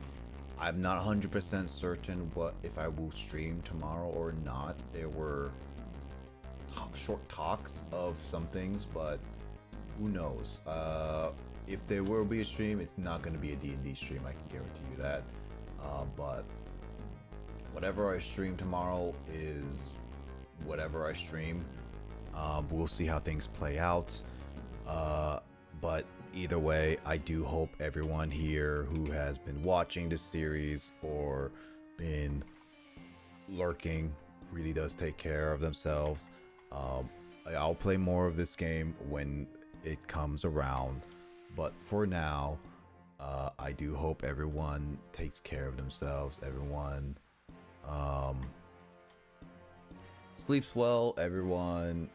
I'm not 100% certain if I will stream tomorrow or not. There were short talks of some things, but who knows? If there will be a stream, it's not going to be a D&D stream, I can guarantee you that. But whatever I stream tomorrow is whatever I stream. We'll see how things play out. But either way, I do hope everyone here who has been watching this series or been lurking really does take care of themselves. I'll play more of this game when it comes around, but for now, I do hope everyone takes care of themselves. Everyone sleeps well. Everyone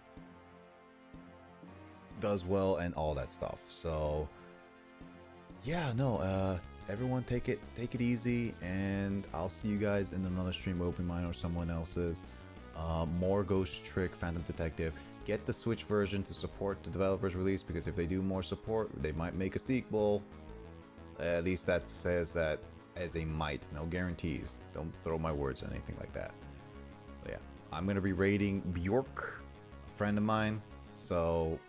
does well, and all that stuff. So yeah, no, everyone take it easy, and I'll see you guys in another stream, open mine or someone else's. More Ghost Trick Phantom Detective. Get the Switch version to support the developer's release, because if they do more support, they might make a sequel. At least that says that as a might. No guarantees. Don't throw my words or anything like that. But yeah, I'm gonna be raiding Bjork, a friend of mine. So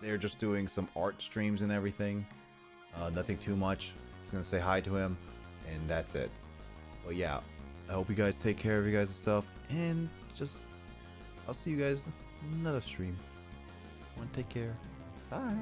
they're just doing some art streams and everything. Nothing too much. Just gonna say hi to him, and that's it. But yeah, I hope you guys take care of you guys' stuff, and just I'll see you guys in another stream. Take care. Bye.